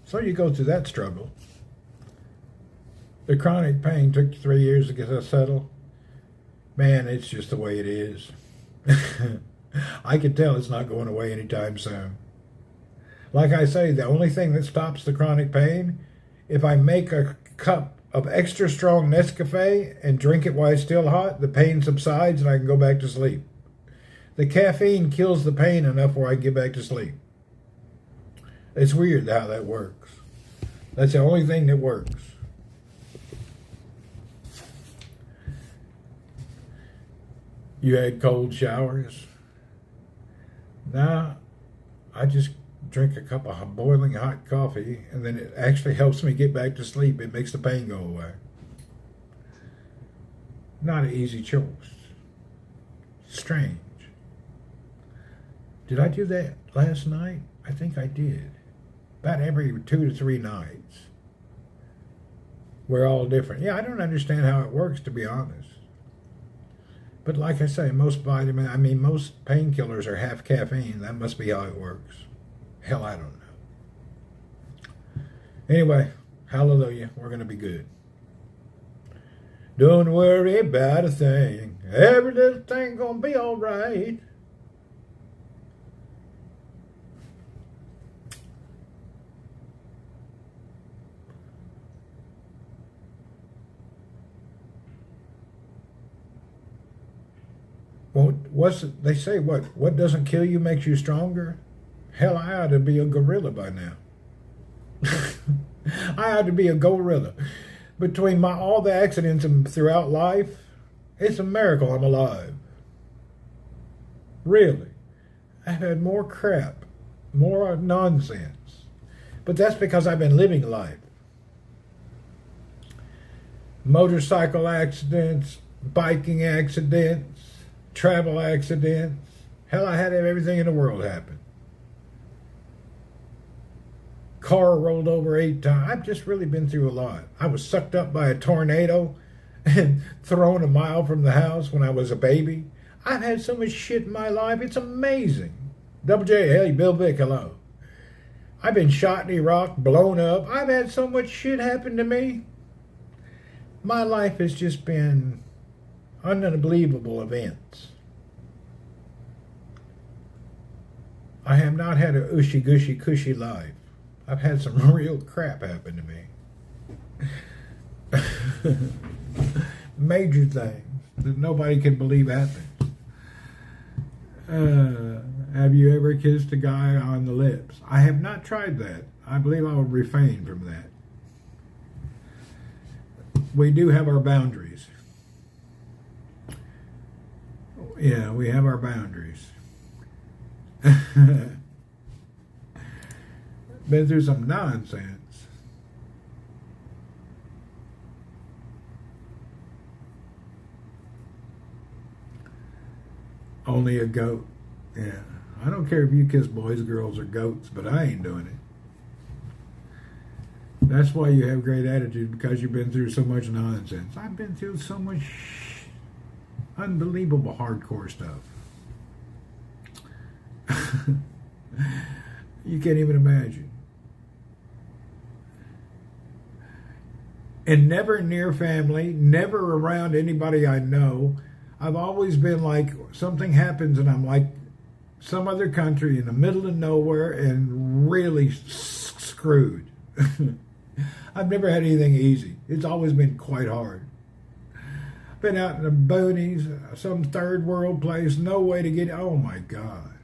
So you go through that struggle. The chronic pain took you 3 years to get that settled. Man, it's just the way it is. I can tell it's not going away anytime soon. Like I say, the only thing that stops the chronic pain, if I make a cup of extra strong Nescafe and drink it while it's still hot, the pain subsides and I can go back to sleep. The caffeine kills the pain enough where I can get back to sleep. It's weird how that works. That's the only thing that works. You had cold showers? Now, I just drink a cup of boiling hot coffee, and then it actually helps me get back to sleep. It makes the pain go away. Not an easy choice. Strange. Did I do that last night? I think I did. About every 2 to 3 nights. We're all different. Yeah, I don't understand how it works, to be honest. But like I say, most painkillers are half caffeine. That must be how it works. Hell, I don't know. Anyway, hallelujah. We're going to be good. Don't worry about a thing. Every little thing going to be all right. Well, they say what doesn't kill you makes you stronger? Hell, I ought to be a gorilla by now. I ought to be a gorilla. Between all the accidents and throughout life, it's a miracle I'm alive. Really. I've had more crap, more nonsense. But that's because I've been living life. Motorcycle accidents, biking accidents, travel accidents. Hell, I had everything in the world happen. Car rolled over 8 times. I've just really been through a lot. I was sucked up by a tornado and thrown a mile from the house when I was a baby. I've had so much shit in my life. It's amazing. Double J, hey, Bill Vick, hello. I've been shot in Iraq, blown up. I've had so much shit happen to me. My life has just been unbelievable events. I have not had a ushy gushy cushy life. I've had some real crap happen to me. Major things that nobody can believe happened. Have you ever kissed a guy on the lips? I have not tried that. I believe I will refrain from that. We do have our boundaries. Yeah, we have our boundaries. Been through some nonsense. Only a goat. Yeah. I don't care if you kiss boys, girls, or goats, but I ain't doing it. That's why you have great attitude, because you've been through so much nonsense. I've been through so much unbelievable hardcore stuff. You can't even imagine. And never near family, never around anybody I know. I've always been like, something happens and I'm like some other country in the middle of nowhere and really screwed. I've never had anything easy. It's always been quite hard. Been out in the boonies, some third world place, no way to get, oh my God.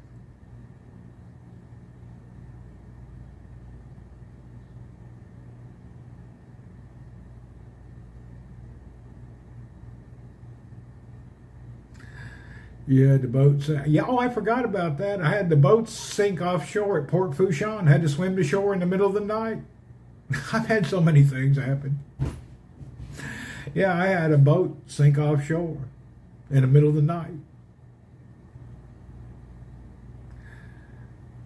You had the boats. Yeah, oh, I forgot about that. I had the boats sink offshore at Port Fourchon. Had to swim to shore in the middle of the night. I've had so many things happen. Yeah, I had a boat sink offshore in the middle of the night.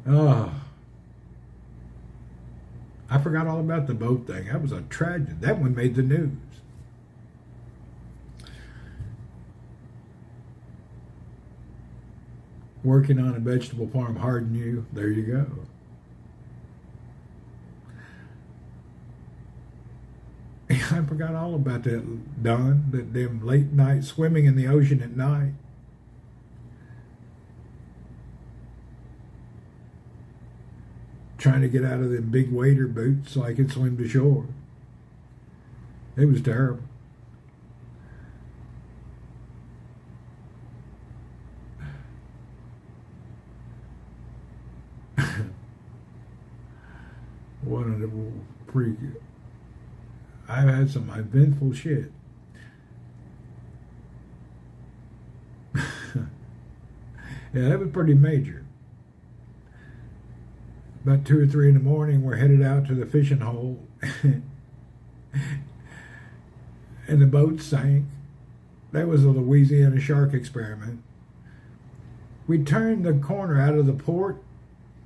Oh, I forgot all about the boat thing. That was a tragedy. That one made the news. Working on a vegetable farm harden you. There you go. I forgot all about that, Don. That them late night swimming in the ocean at night. Trying to get out of them big wader boots so I could swim to shore. It was terrible. What a freak. I've had some eventful shit. Yeah, that was pretty major. About 2 or 3 in the morning, we're headed out to the fishing hole. And the boat sank. That was a Louisiana shark experiment. We turned the corner out of the port,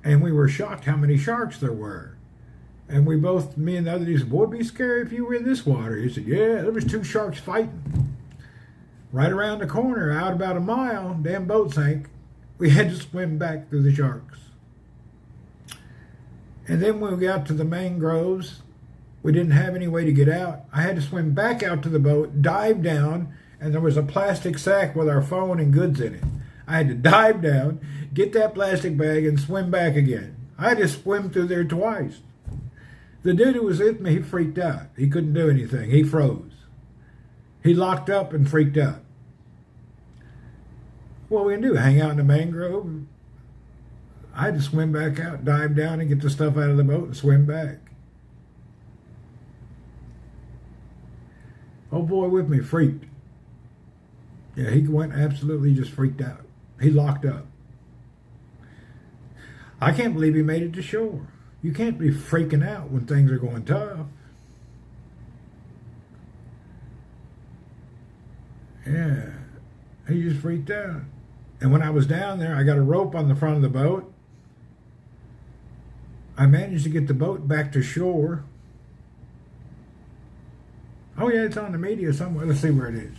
and we were shocked how many sharks there were. And we both, me and the other, he said, boy, it'd be scary if you were in this water. He said, yeah, there was 2 sharks fighting. Right around the corner, out about a mile, damn boat sank. We had to swim back through the sharks. And then when we got to the mangroves, we didn't have any way to get out. I had to swim back out to the boat, dive down, and there was a plastic sack with our phone and goods in it. I had to dive down, get that plastic bag, and swim back again. I had to swim through there twice. The dude who was with me, he freaked out. He couldn't do anything. He froze. He locked up and freaked out. What we can do? Hang out in the mangrove? I had to swim back out, dive down, and get the stuff out of the boat and swim back. Old boy with me freaked. Yeah, he went absolutely just freaked out. He locked up. I can't believe he made it to shore. You can't be freaking out when things are going tough. Yeah, he just freaked out. And when I was down there, I got a rope on the front of the boat. I managed to get the boat back to shore. Oh yeah, it's on the media somewhere. Let's see where it is.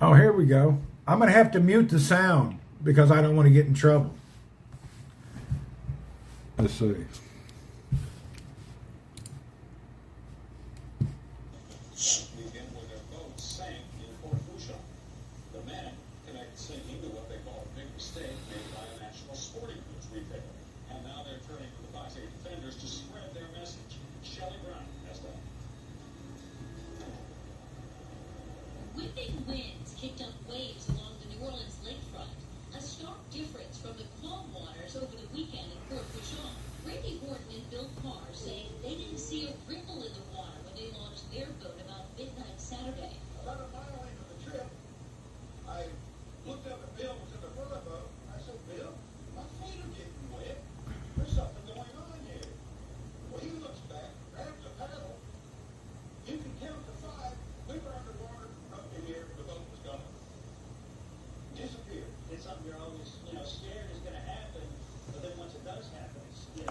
Oh, here we go. I'm going to have to mute the sound because I don't want to get in trouble. Let's see. Begin when their boat sank in Port Bouchon. The men connect sinking to what they call a big mistake made by a national sporting goods retailer. And now they're turning to the Fox 8 defenders to spread their message. Shelley Brown has that. Whipping winds kicked up waves along the New Orleans lakefront, a stark difference from the calm waters over the weekend in Port Bouchon. Randy Horton and Bill Carr say they didn't see a ripple in the water when they launched their boat about midnight Saturday. About a mile into the trip, I looked up at Bill, was in the front of the boat. I said, Bill, my feet are getting wet. There's something going on here. Well, he looks back, grabs a paddle. You can count to 5. We were underwater up to here. The boat was gone. Disappeared. It's something you're always, scared is going to happen. But then once it does happen, it's, you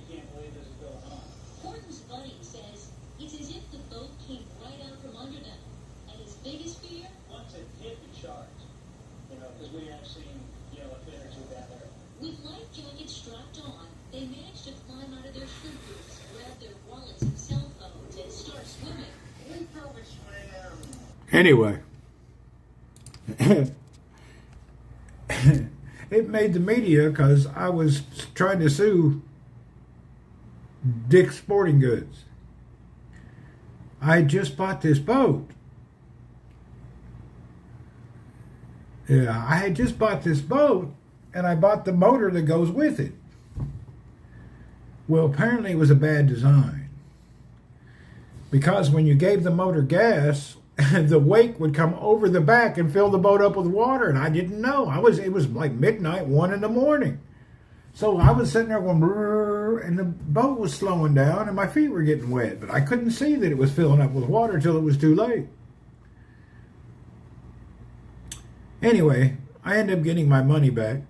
can't believe this is going on. Horton's buddy says it's as if the boat came right out from under them. And his biggest fear? Once it hit the sharks, because we have seen, a fin or two down there. With life jackets strapped on, they managed to climb out of their swim boots, grab their wallets and cell phones, and start swimming. We probably swam. Anyway. It made the media because I was trying to sue Dick's Sporting Goods. I had just bought this boat. Yeah, I had just bought this boat, and I bought the motor that goes with it. Well, apparently it was a bad design. Because when you gave the motor gas, the wake would come over the back and fill the boat up with water, and I didn't know. It was like midnight, 1 in the morning. So I was sitting there going, brrr, and the boat was slowing down and my feet were getting wet, but I couldn't see that it was filling up with water until it was too late. Anyway, I ended up getting my money back.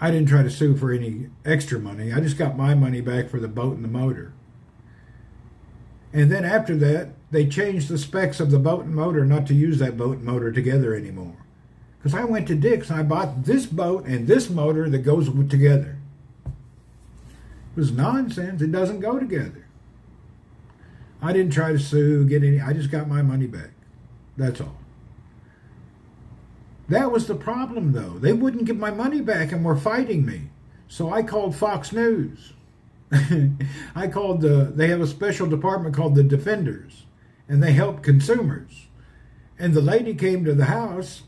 I didn't try to sue for any extra money. I just got my money back for the boat and the motor. And then after that, they changed the specs of the boat and motor not to use that boat and motor together anymore. Because I went to Dick's and I bought this boat and this motor that goes together. It was nonsense. It doesn't go together. I didn't try to sue, get any. I just got my money back. That's all. That was the problem, though. They wouldn't give my money back and were fighting me. So I called Fox News. I called they have a special department called the Defenders, and they help consumers. And the lady came to the house,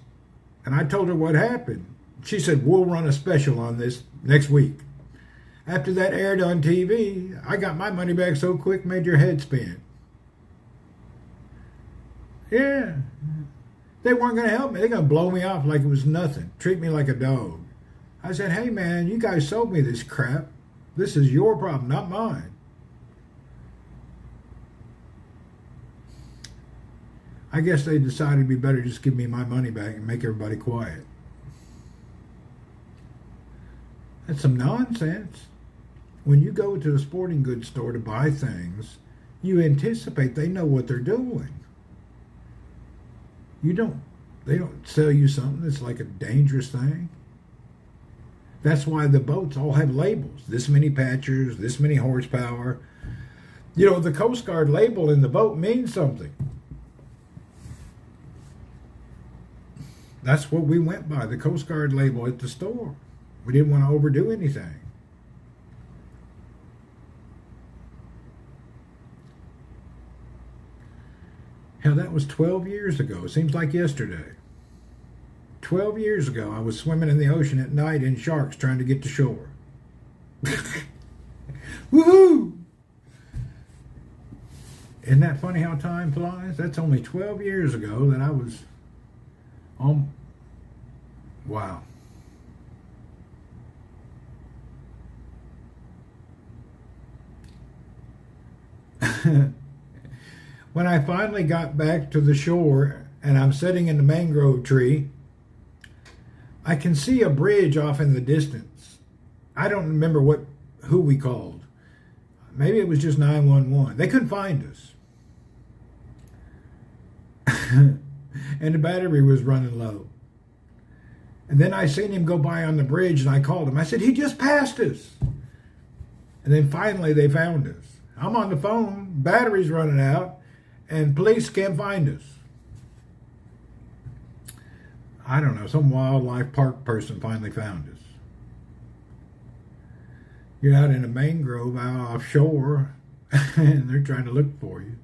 and I told her what happened. She said, we'll run a special on this next week. After that aired on TV, I got my money back so quick, made your head spin. Yeah. They weren't going to help me. They're going to blow me off like it was nothing. Treat me like a dog. I said, hey, man, you guys sold me this crap. This is your problem, not mine. I guess they decided it'd be better just give me my money back and make everybody quiet. That's some nonsense. When you go to a sporting goods store to buy things, you anticipate they know what they're doing. They don't sell you something that's like a dangerous thing. That's why the boats all have labels. This many patchers, this many horsepower. You know, the Coast Guard label in the boat means something. That's what we went by, the Coast Guard label at the store. We didn't want to overdo anything. Hell, that was 12 years ago. It seems like yesterday. 12 years ago, I was swimming in the ocean at night in sharks trying to get to shore. Woohoo! Isn't that funny how time flies? That's only 12 years ago that I was on. Wow. When I finally got back to the shore and I'm sitting in the mangrove tree, I can see a bridge off in the distance. I don't remember who we called. Maybe it was just 911. They couldn't find us. And the battery was running low. And then I seen him go by on the bridge and I called him. I said, he just passed us. And then finally they found us. I'm on the phone, battery's running out, and police can't find us. I don't know, some wildlife park person finally found us. You're out in a mangrove out offshore, and they're trying to look for you.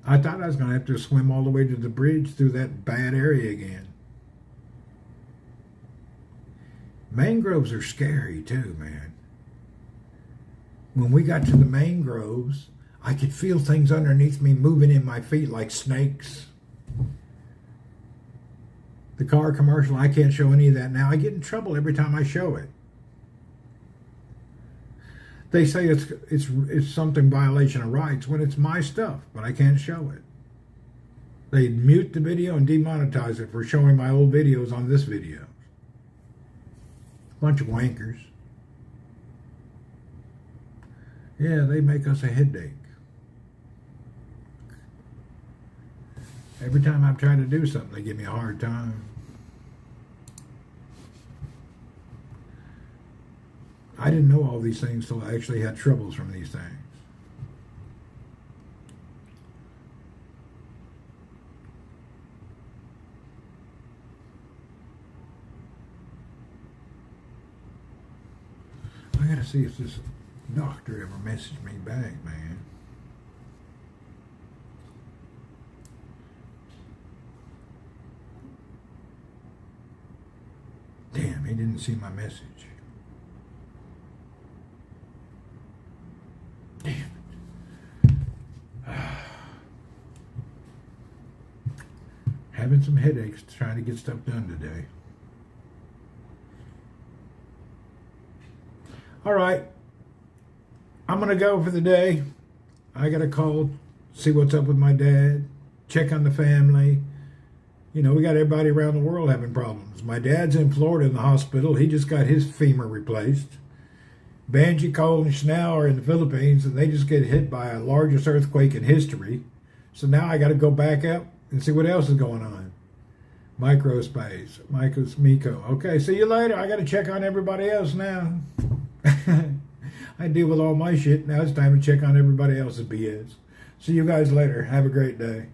I thought I was going to have to swim all the way to the bridge through that bad area again. Mangroves are scary too, man. When we got to the mangroves, I could feel things underneath me moving in my feet like snakes. The car commercial, I can't show any of that now. I get in trouble every time I show it. They say it's something violation of rights when it's my stuff, but I can't show it. They mute the video and demonetize it for showing my old videos on this video. Bunch of wankers. Yeah, they make us a headache. Every time I'm trying to do something, they give me a hard time. I didn't know all these things till I actually had troubles from these things. I gotta see if this doctor ever messaged me back, man. Damn, he didn't see my message. Damn it. having some headaches trying to get stuff done today. All right. I'm going to go for the day. I got to call, see what's up with my dad, check on the family. You know, we got everybody around the world having problems. My dad's in Florida in the hospital. He just got his femur replaced. Banji, Cole, and Schnell are in the Philippines, and they just get hit by a largest earthquake in history. So now I got to go back up and see what else is going on. Microspace, Miko. Okay, see you later. I got to check on everybody else now. I deal with all my shit. Now it's time to check on everybody else's BS. See you guys later. Have a great day.